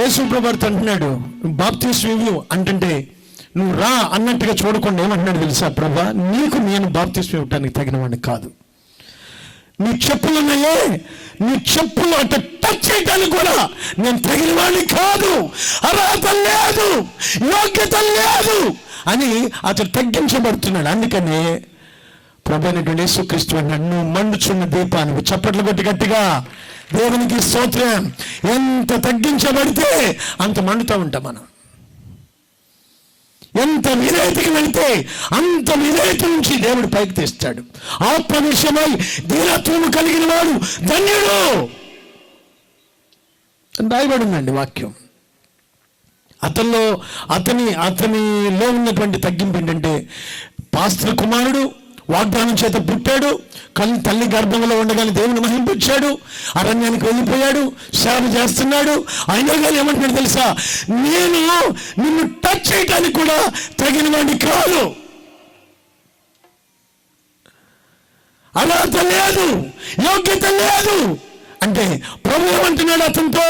యేసు ప్రభువు అంటున్నాడు, బాప్తిస్మం ఇవ్వు అంటే నువ్వు రా అన్నట్టుగా చూడకుండా ఏమంటున్నాడు తెలుసా? ప్రభా, నీకు నేను బాప్తిస్మం ఇవ్వటానికి తగిన వాడిని కాదు. నీ చెప్పులు ఉన్నాయే, నీ చెప్పులు అట్ట టచ్ చేయడానికి కూడా నేను తగిన వాడిని కాదు, అర్హత లేదు, యోగ్యత లేదు అని అతడు తగ్గించబడుతున్నాడు. అందుకనే ప్రభు అయినటువంటి యేసుక్రీస్తు అన్నాడు, నువ్వు మండుచున్న దీపానికి చప్పట్లు కొట్టి గట్టిగా దేవునికి స్తోత్రం. ఎంత తగ్గించబడితే అంత మండుతూ ఉంటాం మనం. ఎంత విధేయతకి వెళితే అంత విధేయత నుంచి దేవుడు పైకి తెస్తాడు. ఆత్మ విషయమై దీనత్వము కలిగిన వాడు ధన్యుడు రాయబడిందండి వాక్యం. అతనిలో ఉన్నటువంటి తగ్గింపు ఏంటంటే, పాస్టర్ కుమారుడు వాగ్దానం చేత పుట్టాడు, తల్లి గర్భంలో ఉండగానే దేవుని మహింపించాడు, అరణ్యానికి వెళ్ళిపోయాడు, సేవ చేస్తున్నాడు. అయినా కానీ ఏమంటున్నాడు తెలుసా? నేను నిన్ను టచ్ చేయడానికి కూడా తగిన వాడిని కాదు, అర్హత లేదు, యోగ్యత లేదు అంటే ప్రభు ఏమంటున్నాడు అతనితో?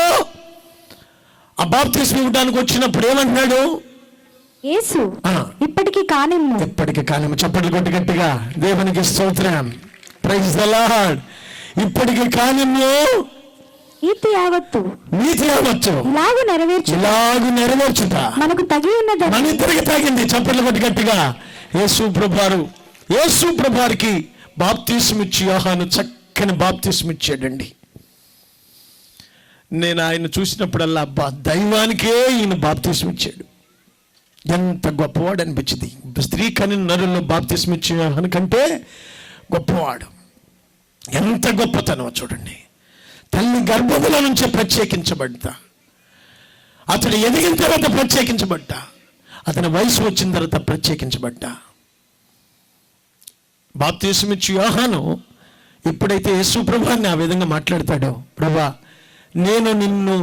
ఆ బాప్తిస్మం ఇవ్వడానికి వచ్చినప్పుడు ఏమంటున్నాడు? యేసు ఇప్పటికి కానిమ్ము, చప్పట్లు కొట్టి గట్టిగా దేవునికి స్తోత్రం. Praise the Lord. ఇప్పటికి కాలంలో నీతి యావత్తు ఇలాగు నెరవేర్చుట మనకు తగి ఉన్నది. మన ఇద్దరికి తాగింది. చప్పట్లు కొట్టి గట్టిగా. యేసు ప్రభువారికి బాప్తిస్మం ఇచ్చి యోహాను చక్కని బాప్తిస్మం ఇచ్చాడండి. నేను ఆయన చూసినప్పుడల్లా అబ్బా, దైవానికే ఈయన బాప్తిస్మం ఇచ్చాడు, ఎంత గొప్పవాడు అనిపించింది. స్త్రీ కని నరుల్లో బాప్తిస్మం ఇచ్చే యోహాను కంటే గొప్పవాడు. ఎంత గొప్పతనం చూడండి. తల్లి గర్భముల నుంచే ప్రత్యేకించబడ్డా, అతడు ఎదిగిన తర్వాత ప్రత్యేకించబడ్డా, అతని వయసు వచ్చిన తర్వాత ప్రత్యేకించబడ్డా. బాప్తిస్మం ఇచ్చి యోహాను ఎప్పుడైతే యేసు ప్రభువాన్ని ఆ విధంగా మాట్లాడతాడో, ప్రభా నేను నిన్ను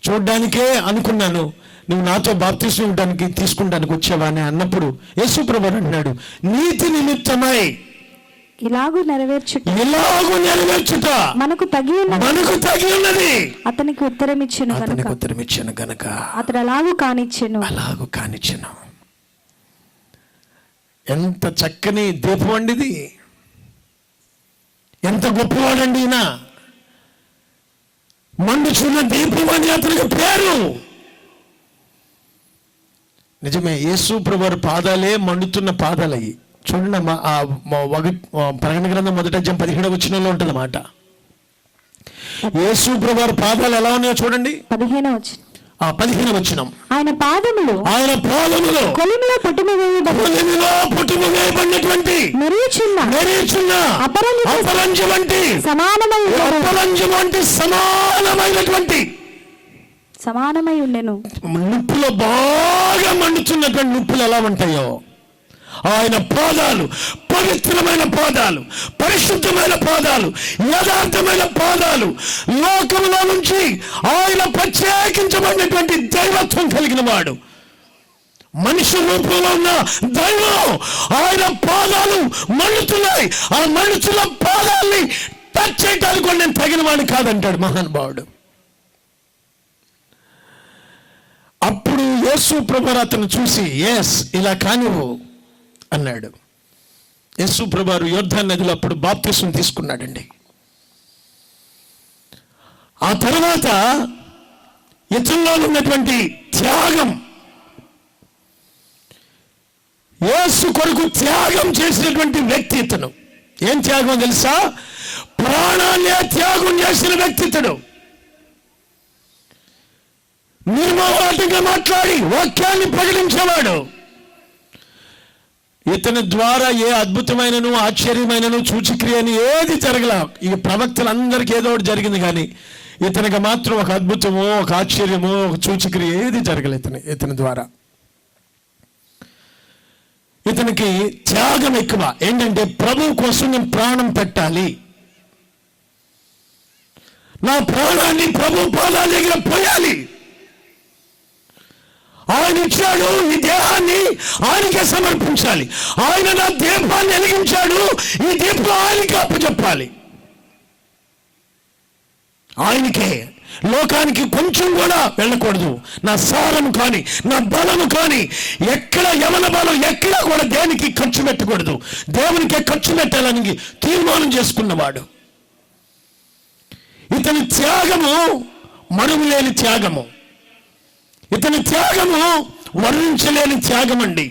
చూడ్డానికే అనుకున్నాను, నువ్వు నాతో బాప్తిస్మం ఇవ్వడానికి తీసుకుంటానికి వచ్చావా అని అన్నప్పుడు యేసు ప్రభువు అంటున్నాడు, నీతి నిమిత్తమై ఇలాగు నెరవేర్చుట మనకు తగి ఉన్నది. అతనికి ఉత్తరం ఇచ్చెను గనుక అతడు అలాగు కానిచ్చెను. ఎంత చక్కని దీపం అండి ఇది, ఎంత గొప్పవాడండి ఈయన. మండుచున్న దీపం అని అతనికి పేరు. నిజమే, యేసు ప్రభువారి పాదాలే మండుతున్న పాదాలయ్యి. చూడండి, ప్రకటన గ్రంథం 1:17 వచనంలో ఉంటుంది మాట. యేసు ప్రభువారి పాదాలు ఎలా ఉన్నాయో చూడండి. 15 వచనం. ఆయన పాదములు కొలిమిలో పుట్టుమవేయబడినటువంటి మెరీచున్న అపరంజి వంటి సమానమై ఉండెను. నిప్పులో బాగా మండుతున్నటువంటి నిప్పులు ఎలా ఉంటాయో ఆయన పాదాలు, పవిత్రమైన పాదాలు, పరిశుద్ధమైన పాదాలు, యథార్థమైన పాదాలు, లోకంలో నుంచి ఆయన ప్రత్యేకించబడినటువంటి దైవత్వం కలిగిన వాడు, మనిషి రూపంలో ఉన్న దైవం. ఆయన పాదాలు మండుతున్నాయి. ఆ మనుషుల పాదాలని టచ్ చేయడానికి కూడా నేను తగిన వాడిని కాదంటాడు మహానుభావుడు. అప్పుడు యేసు ప్రభువు అతను చూసి ఎస్ ఇలా కానివ్వు అన్నాడు. యేసు ప్రభువు యోర్దాను నదిలో అప్పుడు బాప్తిస్మం తీసుకున్నాడండి. ఆ తర్వాత ఇతనిలో ఉన్నటువంటి త్యాగం, యేసు కొరకు త్యాగం చేసినటువంటి వ్యక్తి ఇతను. ఏం త్యాగం తెలుసా? ప్రాణాన్నే త్యాగం చేసిన వ్యక్తి ఇతడు. నిర్మోహాటంగా మాట్లాడి వాక్యాన్ని ప్రకటించేవాడు. ఇతని ద్వారా ఏ అద్భుతమైనను ఆశ్చర్యమైనను సూచక్రియని ఏది జరగల. ఈ ప్రవక్తలందరికీ ఏదో ఒకటి జరిగింది, కానీ ఇతనికి మాత్రం ఒక అద్భుతమో ఒక ఆశ్చర్యమో ఒక సూచక్రియ ఏది జరగల ఇతని ద్వారా. ఇతనికి త్యాగం ఎక్కువ. ఏంటంటే ప్రభు కోసం నేను ప్రాణం పెట్టాలి, నా ప్రాణాన్ని ప్రభు పాదాల దగ్గర పోయాలి. ఆయన ఇచ్చాడు, ఈ దేహాన్ని ఆయనకే సమర్పించాలి. ఆయన నా దీపాన్ని వెలిగించాడు, ఈ దీపం ఆయనకి అప్పచెప్పాలి. ఆయనకే, లోకానికి కొంచెం కూడా వెళ్ళకూడదు. నా సారము కానీ నా బలము కానీ ఎక్కడ యవన బలం ఎక్కడ కూడా దేనికి ఖర్చు పెట్టకూడదు. దేవునికే ఖర్చు పెట్టాలని తీర్మానం చేసుకున్నవాడు. ఇతని త్యాగము మరువు లేని త్యాగము. ఇతని త్యాగము వర్ణించలేని త్యాగం అండి.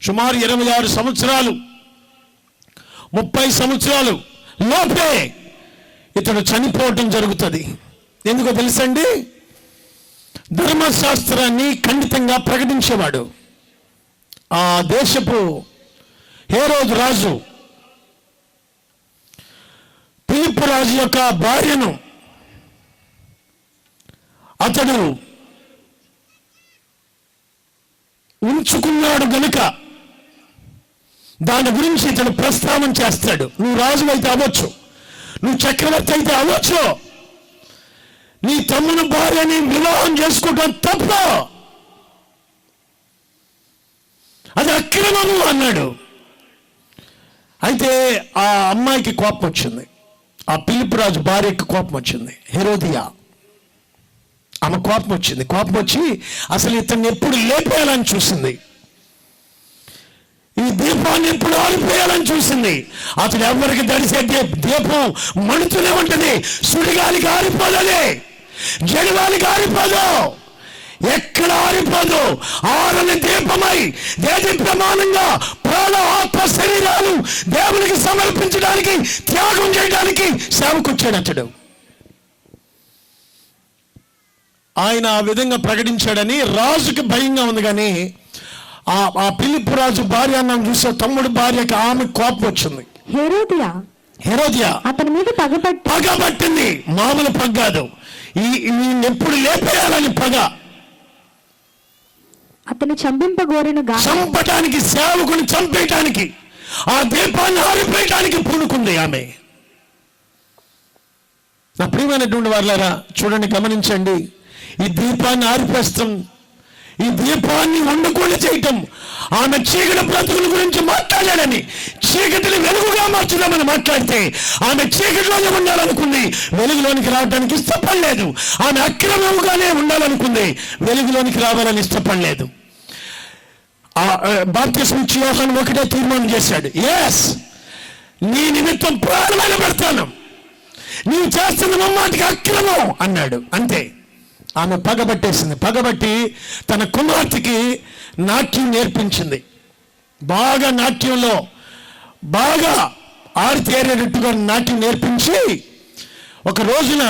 సుమారు 26 సంవత్సరాలు 30 సంవత్సరాలు లోపే ఇతడు చనిపోవటం జరుగుతుంది. ఎందుకో తెలుసండి? ధర్మశాస్త్రాన్ని ఖండితంగా ప్రకటించేవాడు. ఆ దేశపు హేరోదు రాజు ఫిలిప్పు రాజు యొక్క భార్యను అతడు ఉంచుకున్నాడు గనుక దాని గురించి ఇతడు ప్రస్తావన చేస్తాడు. నువ్వు రాజు అయితే అవ్వచ్చు, నువ్వు చక్రవర్తి అయితే అవ్వచ్చు, నీ తమ్ముని భార్యని వివాహం చేసుకోవటం తప్ప, అది అక్రమము అన్నాడు. అయితే ఆ అమ్మాయికి కోపం వచ్చింది, ఆ ఫిలిప్పు రాజు భార్యకి కోపం వచ్చింది, హెరోదియా. ఆమె కోపం వచ్చి అసలు ఇతన్ని ఎప్పుడు లేపేయాలని చూసింది. ఈ దీపాన్ని ఎప్పుడు ఆరిపోయాలని చూసింది. అతడు ఎవరికి దడిసే దీపం మండుతూనే ఉంటుంది. సుడిగాలికి ఆరిపోదది, జడిగాలికి ఆరిపోదు, ఎక్కడ ఆరిపోదు. ఆరని దీపమై దేని ప్రమాణంగా ప్రాణ ఆత్మ శరీరాలు దేవునికి సమర్పించడానికి, త్యాగం చేయడానికి సేవకొచ్చాడు అతడు. ఆయన ఆ విధంగా ప్రకటించాడని రాజుకి భయంగా ఉంది. కానీ ఆ ఫిలిప్పు రాజు భార్య అన్నాను చూసే తమ్ముడు భార్యకి ఆమె కోపం వచ్చింది. హెరోదియా అతని మీద పగబట్టింది. మామూలు పగ కాదు, ఎప్పుడు లేపేయాలని పగ. అతను చంపటానికి, సేవకుని చంపేయటానికి, ఆ దీపాన్ని ఆరిపోయటానికి పూనుకుంది ఆమె. నా ప్రియమైనటువంటి వాళ్ళారా, చూడండి, గమనించండి. ఈ దీపాన్ని ఆరిపేస్తాం, ఈ దీపాన్ని వండుకొని చేయటం. ఆమె చీకటి బ్రతుకుల గురించి మాట్లాడాడని, చీకటిని వెలుగుగా మార్చుదామని మాట్లాడితే ఆమె చీకటిలోనే ఉండాలనుకుంది, వెలుగులోనికి రావడానికి ఇష్టపడలేదు. ఆమె అక్రమముగానే ఉండాలనుకుంది, వెలుగులోనికి రావాలని ఇష్టపడలేదు. బాప్తిస్మం ఇచ్చి యోహాను ఒకటే తీర్మానం చేశాడు, ఎస్, నీ నిమిత్తం ప్రాణమైన పెడతాను, నీవు చేస్తున్న మమ్మాటికి అక్రమం అన్నాడు. అంతే. ఆమె పగబట్టేసింది. పగబట్టి తన కుమార్తెకి నాట్యం నేర్పించింది. బాగా నాట్యంలో బాగా ఆరితేరేటట్టుగా నాట్యం నేర్పించి, ఒక రోజున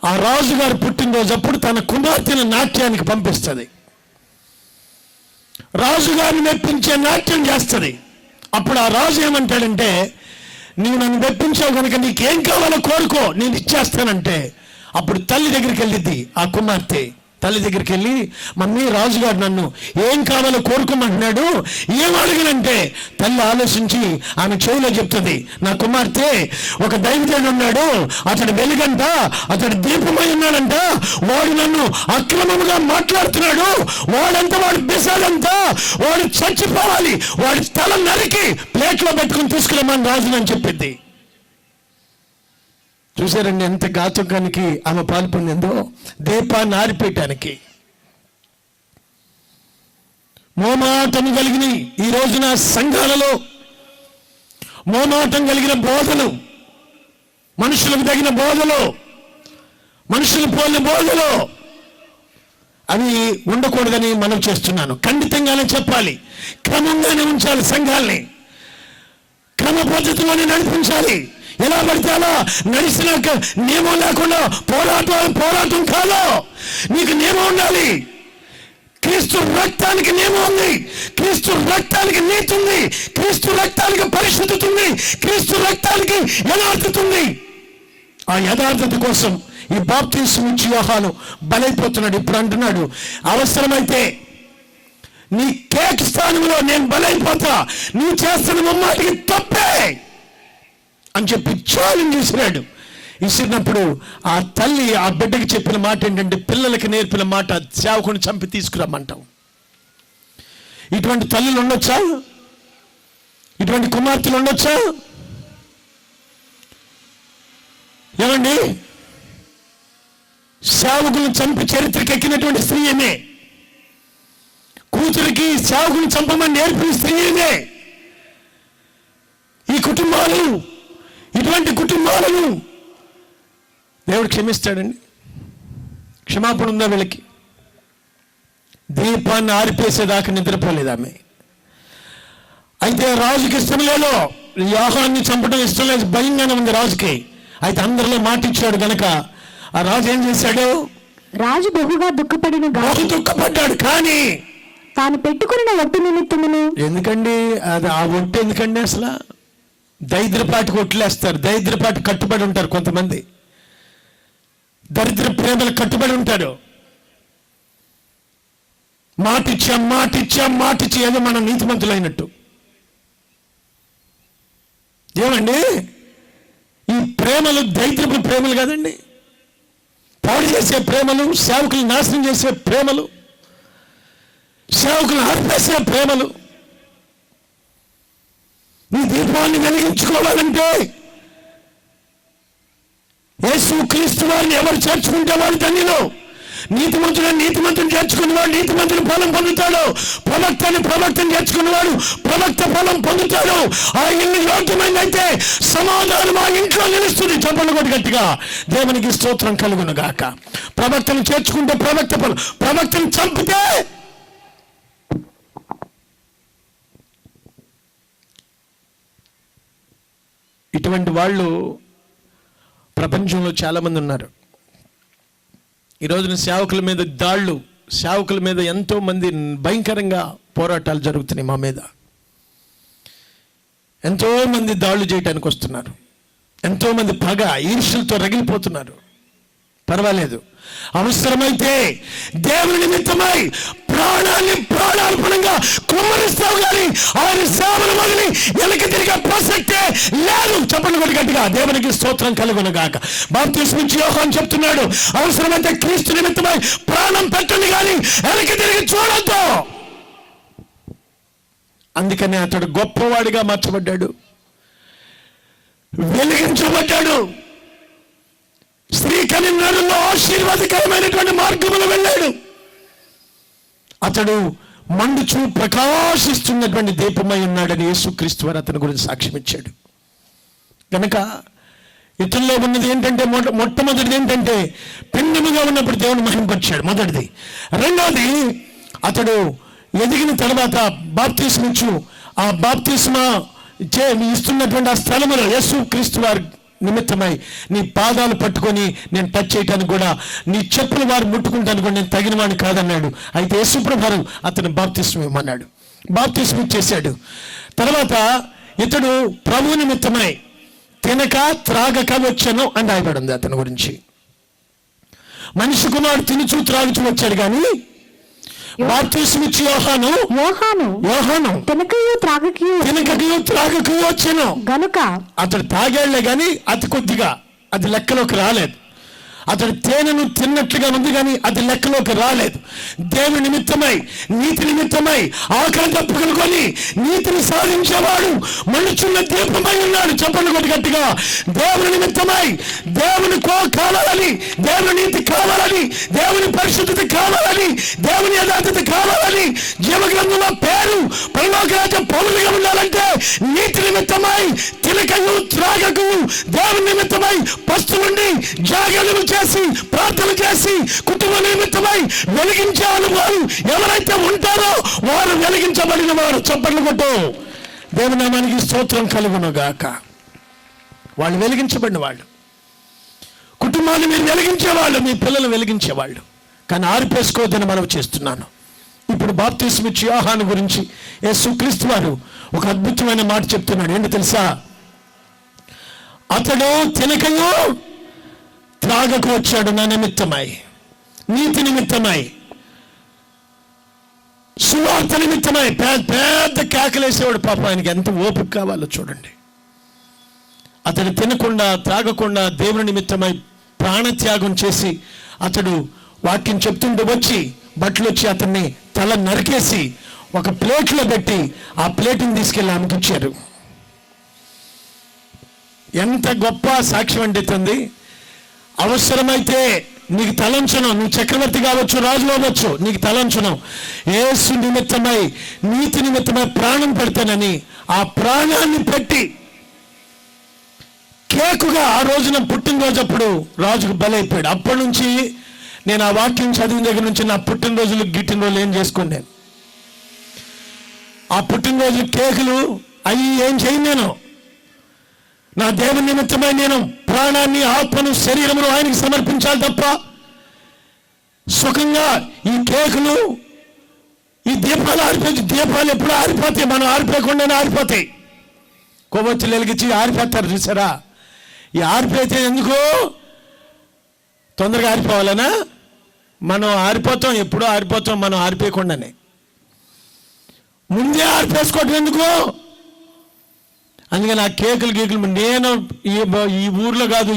ఆ రాజుగారు పుట్టినరోజు అప్పుడు తన కుమార్తెను నాట్యానికి పంపిస్తుంది. రాజుగారిని మెప్పించే నాట్యం చేస్తుంది. అప్పుడు ఆ రాజు ఏమంటాడంటే, నీవు నన్ను మెప్పించావు కనుక నీకేం కావాలో కోరుకో, నేను ఇచ్చేస్తానంటే, అప్పుడు తల్లి దగ్గరికి వెళ్ళిద్ది. ఆ కుమార్తె తల్లి దగ్గరికి వెళ్ళి, మమ్మీ, రాజుగారు నన్ను ఏం కావాలో కోరుకోమంటున్నాడు, ఏం అడగనంటే తల్లి ఆలోచించి ఆమె చెవిలో చెప్తుంది, నా కుమార్తె, ఒక దైవజనుడు ఉన్నాడు, అతడు వెలుగంట, అతడు దీపమై ఉన్నాడంట, వాడు నన్ను అక్రమముగా మాట్లాడుతున్నాడు, వాడు బిసాడంతా, వాడు చచ్చిపోవాలి, వాడి తల నరికి ప్లేట్లో పెట్టుకుని తీసుకురమ్మని రాజునని చెప్పింది. చూసారండి ఎంత ఘాతుకానికి ఆమె పాల్పొందిందో, దీపాన్ని ఆరిపేయటానికి. మోమాటం కలిగిన ఈ రోజున సంఘాలలో మోమాటం కలిగిన బోధలు, మనుషులకు తగిన బోధలు, మనుషులు పోలిన బోధలు, అవి ఉండకూడదని మనం చేస్తున్నాను. ఖండితంగానే చెప్పాలి, క్రమంగానే ఉంచాలి, సంఘాలని క్రమ పద్ధతిలోనే నడిపించాలి. ఎలా పడితే అలా నడిచినాక నియమం లేకుండా పోరాటం కాదు. నీకు నియమం ఉండాలి. క్రీస్తు రక్తానికి నియమం ఉంది, క్రీస్తు రక్తానికి నీతి ఉంది, క్రీస్తు రక్తానికి పరిశుద్ధత ఉంది, క్రీస్తు రక్తానికి యథార్థత ఉంది. ఆ యథార్థత కోసం ఈ బాప్తిస్మం ఇచ్చి యోహాను బలైపోతున్నాడు. ఇప్పుడు అంటున్నాడు, అవసరమైతే నీ కేక్ స్థానంలో నేను బలైపోతా, నువ్వు చేస్తున్న మమ్మాటికి తప్పే అని చెప్పి ఛాలెంజ్ చేసినాడు. ఇచ్చినప్పుడు ఆ తల్లి ఆ బిడ్డకి చెప్పిన మాట ఏంటంటే, పిల్లలకి నేర్పిన మాట, సేవకుని చంపి తీసుకురమ్మంటాం. ఇటువంటి తల్లులు ఉండొచ్చా? ఇటువంటి కుమార్తెలు ఉండొచ్చా? ఏమండి, సేవకులను చంపి చరిత్రకి ఎక్కినటువంటి స్త్రీ ఏమే, కూతురికి సేవకుని చంపమని నేర్పిన స్త్రీ ఏమే. ఈ కుటుంబాలు, ఇటువంటి కుటుంబాలను దేవుడు క్షమిస్తాడండి? క్షమాపణ ఉందా వీళ్ళకి? దీపాన్ని ఆరిపేసేదాకా నిద్రపోలేదు ఆమె. అయితే రాజుకి ఇష్టం లేదు, యోహాన్ని చంపడం ఇష్టం లేదు, భయంగానే ఉంది రాజుకి. అయితే అందరిలో మాట ఇచ్చాడు గనక ఆ రాజు ఏం చేశాడు? రాజు బహుగా దుఃఖపడ్డాడు. కానీ తాను పెట్టుకున్న ఒట్టు నిమిత్తమును, ఎందుకండి అది ఆ ఒట్టు ఎందుకండి? అసలు దరిద్రపాటికి ఒట్లేస్తారు, దరిద్రపాటి కట్టుబడి ఉంటారు కొంతమంది, దరిద్ర ప్రేమలు కట్టుబడి ఉంటారు. మాటిచ్చి ఏదో మనం నీతిమంతులైనట్టు. ఏమండి, ఈ ప్రేమలు దరిద్రపు ప్రేమలు కాదండి, పాడు చేసే ప్రేమలు, సేవకులు నాశనం చేసే ప్రేమలు, సేవకులు ఆర్పేసే ప్రేమలు. నీ దీపాన్ని వెలిగించుకోవాలంటే యేసు క్రీస్తు వారిని ఎవరు చేర్చుకుంటే వారు ధన్యులు. నీతిమంతుని చేర్చుకున్నవాడు నీతిమంతుని ఫలం పొందుతాడు. ప్రవక్తని చేర్చుకున్నవాడు ప్రవక్త ఫలం పొందుతాడు. ఆ ఇల్లు యోగ్యమైందైతే సమాధానం ఆ ఇంట్లో నిలుస్తుంది. చప్పట్లు కొట్టి గట్టిగా దేవునికి స్తోత్రం కలుగును గాక. ప్రవక్తను చేర్చుకుంటే ప్రవక్త ఫలం, ప్రవక్తను చంపితే ఇటువంటి వాళ్ళు ప్రపంచంలో చాలామంది ఉన్నారు. ఈ రోజున సేవకుల మీద దాళ్ళు, సేవకుల మీద ఎంతో మంది భయంకరంగా పోరాటాలు జరుగుతున్నాయి. మా మీద ఎంతో మంది దాళ్ళు చేయడానికి వస్తున్నారు. ఎంతో మంది పగ ఈర్ష్యలతో రగిలిపోతున్నారు. పర్వాలేదు, అవసరమైతే దేవుని నిమిత్తమై ప్రాణార్పణంగా కుమ్మరిస్తావు కానీ ఆయన సేవలు వదిలి వెనక్కి తిరిగే ప్రసక్తే లేదు. చప్పట్లు కొట్టి గట్టిగా దేవునికి స్తోత్రం కలుగును గాక. బాప్తిస్మం ఇచ్చి యోహాను చెప్తున్నాడు, అవసరమైతే క్రీస్తు నిమిత్తమై ప్రాణం పెట్టండి కానీ వెనక్కి తిరిగి చూడొద్దు. అందుకనే అతడు గొప్పవాడిగా మార్చబడ్డాడు, వెలిగించబడ్డాడు. స్త్రీ కనిన్నరులో ఆశీర్వాదకరమైనటువంటి మార్గములు వెళ్ళాడు. అతడు మండుచు ప్రకాశిస్తున్నటువంటి దీపమై ఉన్నాడని యేసుక్రీస్తు వారు అతని గురించి సాక్ష్యం ఇచ్చాడు. కనుక ఇతనిలో ఉన్నది ఏంటంటే మొట్టమొదటిది ఏంటంటే పిండముగా ఉన్నప్పుడు దేవుని మహిమపరిచాడు, మొదటిది. రెండవది, అతడు ఎదిగిన తర్వాత బాప్తిస్మిచ్చు ఆ బాప్తిస్మా ఇస్తున్నటువంటి ఆ స్థలములో యేసుక్రీస్తు వారు నిమిత్తమై నీ పాదాలు పట్టుకొని నేను టచ్ చేయటానికి కూడా, నీ చెప్పులు వారు ముట్టుకుంటానికి కూడా నేను తగిన వాడిని కాదన్నాడు. అయితే యేసుప్రభువు అతను బాప్తిస్మం ఇవ్వమన్నాడు, బాప్తిస్మం ఇచ్చేశాడు. తర్వాత ఇతడు ప్రభు నిమిత్తమై తినక త్రాగక వచ్చాను అని రాయబడింది అతని గురించి. మనిషి కుమారుడు తినుచు త్రాగుచూ వచ్చాడు కానీ బాప్తిస్మం ఇచ్చి యోహాను తినకయు త్రాగకయు వచ్చాను గనుక అతడు తాగాళ్లే కానీ అతి కొద్దిగా, అది లెక్కలోకి రాలేదు. అతడు తేనెను తిన్నట్లుగా ఉంది కానీ అది లెక్కలోకి రాలేదు. దేవుని నిమిత్తమై నీతి నిమిత్తమై ఆకలి తప్పుకొని నీతిని సాధించేవాడు మనుచున్న దీపమై ఉన్నాడు. చప్పట్లు కొట్టి గట్టిగా దేవుని నిమిత్తమై దేవుని కావాలని, దేవుని నీతి కావాలని, దేవుని పరిశుద్ధత కావాలని, దేవుని యథార్థత కావాలని, జీవగ్రంథంలో పేరు పరలోక రాజ్యం పౌరులుగా ఉండాలంటే నీతి నిమిత్తమై తినకయు త్రాగకయు దేవుని నిమిత్తమై పస్తులుండి జాగరణలు చేసి ప్రార్థన చేసి కుటుంబ నిమిత్తమై వెలిగించే వారు ఎవరైతే ఉంటారో వారు వెలిగించబడిన వారు. చప్పట్లు కొట్టు దేవుని నామానికి స్తోత్రం కలుగును గాక. వాళ్ళు వెలిగించబడిన వాళ్ళు, కుటుంబాన్ని మీరు వెలిగించేవాళ్ళు, మీ పిల్లలు వెలిగించేవాళ్ళు. కానీ ఆరిపేసుకోవద్దని మనం చేస్తున్నాను. ఇప్పుడు బాప్తిస్మం ఇచ్చి యోహాను గురించి యేసుక్రీస్తు వారు ఒక అద్భుతమైన మాట చెప్తున్నాడు. ఏంటి తెలుసా? అతడు తినకయు త్రాగకు వచ్చాడు నా నిమిత్తమై, నీతి నిమిత్తమై, సువార్త నిమిత్తమై. పెద్ద కేకలేసేవాడు. పాప ఆయనకి ఎంత ఓపిక కావాలో చూడండి. అతడు తినకుండా త్రాగకుండా దేవుని నిమిత్తమై ప్రాణత్యాగం చేసి అతడు వాక్యం చెప్తుంటే వచ్చి బట్టలు వచ్చి అతన్ని తల నరికేసి ఒక ప్లేట్లో పెట్టి ఆ ప్లేట్ని తీసుకెళ్ళి ఆమెకిచ్చారు. ఎంత గొప్ప సాక్ష్యం అంటుంది. అవసరమైతే నీకు తలంచను, నువ్వు చక్రవర్తి కావచ్చు, రాజు అవ్వచ్చు, నీకు తలంచను యేసు నిమిత్తమై నీతి నిమిత్తమై ప్రాణం పెడతానని ఆ ప్రాణాన్ని పెట్టి కేకుగా ఆ రోజున పుట్టినరోజు అప్పుడు రాజుకు బలైపోయాడు. అప్పటి నుంచి నేను ఆ వాక్యం చదివిన దగ్గర నుంచి నా పుట్టినరోజులు గిట్టినరోజులు ఏం చేసుకోండి. నేను ఆ పుట్టినరోజు కేకులు అవి ఏం చేయను. నేను నా దేవుని నిమిత్తమై నేను ప్రాణాన్ని, ఆత్మను, శరీరమును ఆయనకి సమర్పించాలి తప్ప సుఖంగా ఈ కేకులు, ఈ దీపాలు ఆరిపోయి, దీపాలు ఎప్పుడు ఆరిపోతాయి, మనం ఆరిపోకుండానే ఆరిపోతాయి. కొవ్వొత్తులు వెలిగించి ఆరిపోతారు చూసారా? ఈ ఆరిపోతే ఎందుకు? తొందరగా ఆరిపోవాలనా? మనం ఆరిపోతాం, ఎప్పుడో ఆరిపోతాం మనం ఆరిపోయకుండానే. ముందే ఆరిపేసుకోవటం ఎందుకు? అందుకని ఆ కేకులు నేను ఈ ఊర్లో కాదు,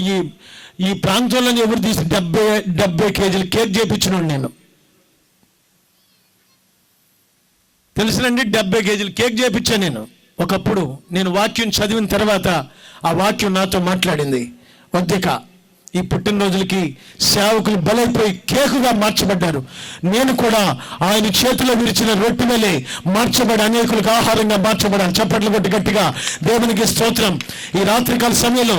ఈ ప్రాంతంలో ఎవరు తీసి 70 కేజీలు కేక్ చేయించినాడు నేను. తెలుసునండి, 70 కేజీలు కేక్ చేయించాను నేను. ఒకప్పుడు నేను వాక్యం చదివిన తర్వాత ఆ వాక్యం నాతో మాట్లాడింది. వద్దిక ఈ పుట్టినరోజులకి సేవకులు బలైపోయి కేకుగా మార్చబడ్డారు. నేను కూడా ఆయన చేతిలో విరిచిన రొట్టె వలె మార్చబడి అనేకులకు ఆహారంగా మార్చబడాను. చప్పట్లు కొట్టి గట్టిగా దేవునికి స్తోత్రం. ఈ రాత్రికాల సమయంలో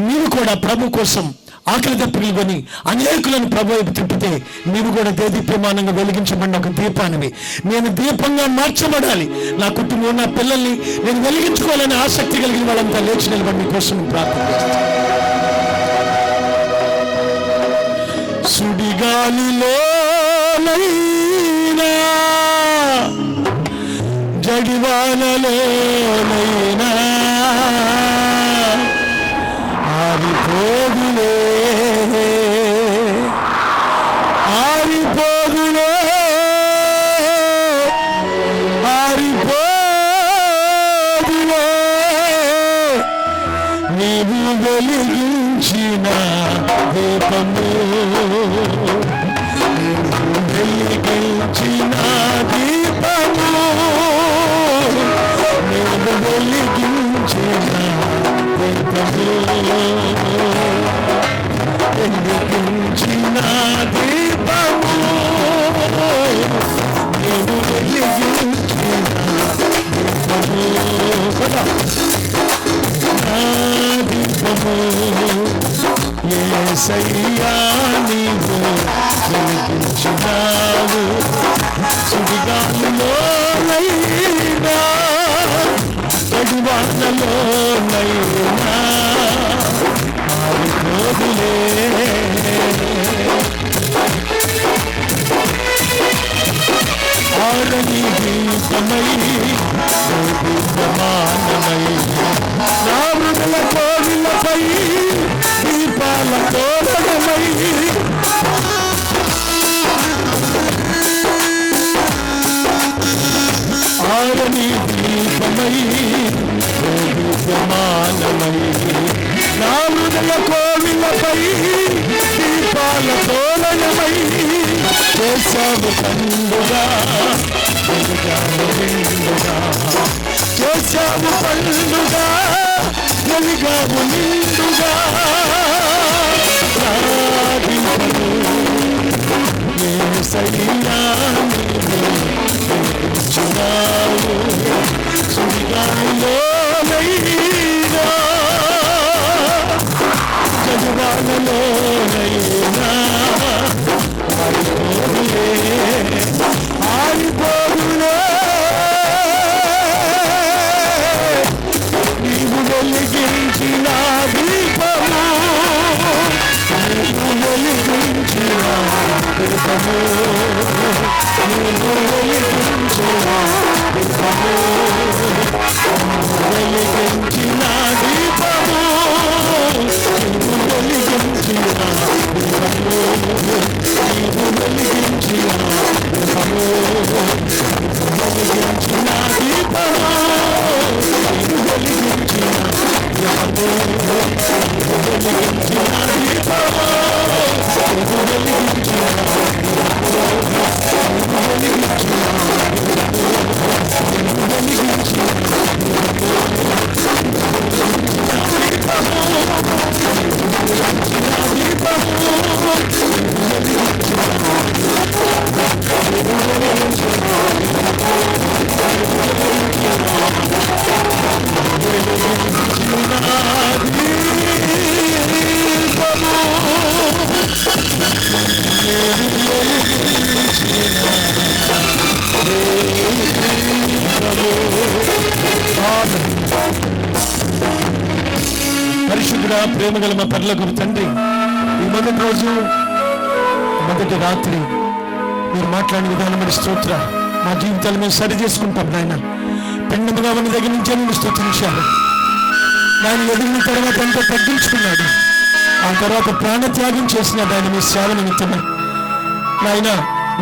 నీవు కూడా ప్రభు కోసం ఆకలి దప్పులు కొని అనేకులను ప్రభు వైపు తిప్పితే నీవు కూడా దేదీప్యమానంగా వెలిగించబడిన ఒక దీపానివి. నేను దీపంగా మార్చబడాలి. నా కుటుంబం, నా పిల్లల్ని నేను వెలిగించుకోవాలని ఆసక్తి కలిగిన వాళ్ళంతా లేచి నిలబడి కోసం ప్రార్థన చేస్తాను. సుడిగాలిలోనైనా జడివానలోనైనా ఆరిపోదులే ఆరిపోదులే ఆరిపోదులే నీవు వెలిగించిన దీపము, వెలిగించిన దీపము, నీవు వెలిగించిన దీపము, వెలిగించిన దీపము, నీవు వెలిగించిన దీపము, దీపము యేసయ్యా నీవు వెలిగించినావు. సుడిగాలిలోనైనా జడివానలోనైనా ఆరిపోదులే ఆరని దీపమై సమానమై నా మృగల కోవిలపై దీపాల తోరణమై ఆరని దీపమై సమానమై నా మృగల కోవిలపై దీపాల తోరణమై చేసావు పండుగా వెలిగావు నిండుగా, చేసావు పండుగా వెలిగావు నిండుగా. యేసయ్యా నీవు వెలిగించినావు. సుడిగాలిలోనైనా జడివానలోనైనా ఆరిపోదులే ఆరిపోదులే నీవు వెలిగించిన దీపము, నీవు వెలిగించిన దీపము, నీవు వెలిగించిన దీపము, వెలిగించిన దీపము, నీవు వెలిగించిన దీపము, నీవు వెలిగించిన దీపము, వెలిగించిన దీపము, నీవు వెలిగించిన దీపము, వెలిగించిన దీపము, నీవు వెలిగించిన పరిశుద్ధుడా, ప్రేమగల మా పరలోకపు తండ్రి, ఈ మొదటి రోజు మొదటి రాత్రి మీరు మాట్లాడిన విధానం మరి స్తోత్ర. మా జీవితాలు మేము సరి చేసుకుంటాం నాయన. పెండముగా మన దగ్గర నుంచే నేను స్తుతించాను. ఆయన ఎదిగిన తర్వాత ఎంతో తగ్గించుకున్నాడు. ఆ తర్వాత ప్రాణత్యాగం చేసినాడు ఆయన మీ సేవ నిమిత్తమే. నాయన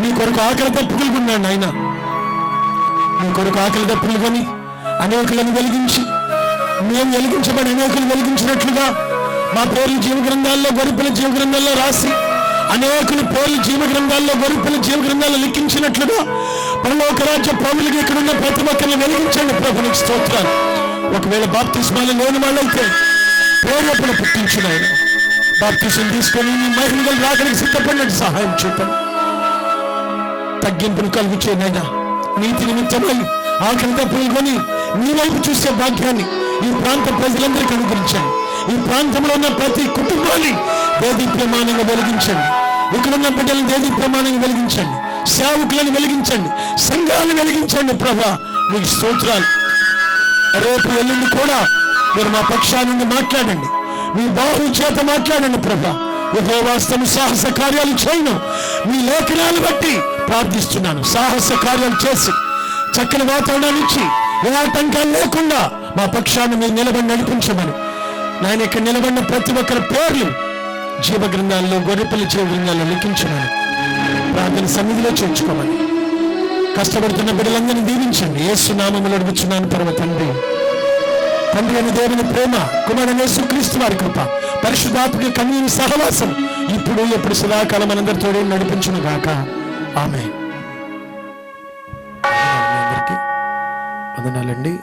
నీ కొరకు ఆకలి తప్పుకున్నాడు. నాయన నీ కొరకు ఆకలి తప్పులు కొని అనేకులను వెలిగించి, మేము వెలిగించబడి అనేకులు వెలిగించినట్లుగా మా పేర్లు జీవ గ్రంథాల్లో, గొర్రెపిల్ల జీవ గ్రంథాల్లో రాసి అనేకులు పేర్లు జీవ గ్రంథాల్లో, గొర్రెపిల్ల జీవ గ్రంథాల్లో లిఖించినట్లుగా పరలోక రాజ్య ప్రభువులుగా ఇక్కడున్న ప్రతి ఒక్కరిని వెలిగించండి ప్రభునికి స్తోత్రాలు. ఒకవేళ బాప్తిస్మాలు లేని వాళ్ళైతే ప్రేరేపణ పుట్టించిన ఆయన బాప్తిసం తీసుకొని నీ మహిమలు రాకడానికి సిద్ధపడినట్టు సహాయం చూపండి. తగ్గింపును కలుగు చేయనైనా నీతి నిమిత్తమై ఆకలి తప్పుకొని నీ వైపు చూసే భాగ్యాన్ని ఈ ప్రాంత ప్రజలందరికీ అనుగ్రహించండి. ఈ ప్రాంతంలో ఉన్న ప్రతి కుటుంబాన్ని దేదీప్యమానంగా వెలిగించండి. ఇక్కడున్న బిడ్డలను దేదీప్యమానంగా వెలిగించండి. సేవకులను వెలిగించండి. సంఘాలను వెలిగించండి. ప్రభా మీకు స్తోత్రాలు. రేపు ఎల్లుండి కూడా మీరు మా పక్షాన్ని మాట్లాడండి. మీ బాహు చేత మాట్లాడండి ప్రభా. యెహోవాస్తము సాహస కార్యాలు చేయను మీ లేఖనాలు బట్టి ప్రార్థిస్తున్నాను. సాహస కార్యాలు చేసి చక్కని వాతావరణాన్ని ఇచ్చి ఏ ఆటంకాలు లేకుండా మా పక్షాన్ని మీరు నిలబడి నడిపించమని నాయన ఇక్కడ నిలబడిన ప్రతి ఒక్కరి పేర్లు జీవ గ్రంథాల్లో గొర్రెపల్లి జీవ గ్రంథాల్లో లిఖించమని ప్రార్థన సన్నిధిలో చేర్చుకోమని కష్టపడుతున్న బిడ్డలందరినీ దీవించండి. యేసు నామములో అడుగుచున్నాను పరమ తండ్రి. తండ్రి అని దేవుని ప్రేమ, కుమారుడైన యేసుక్రీస్తు వారి కృప, పరిశుద్ధాత్మ కన్యని సహవాసం ఇప్పుడు ఎప్పుడు సదాకాలం మనందరితో నడిపించును గాక. ఆమేన్. అందరికీ వందనాలండి.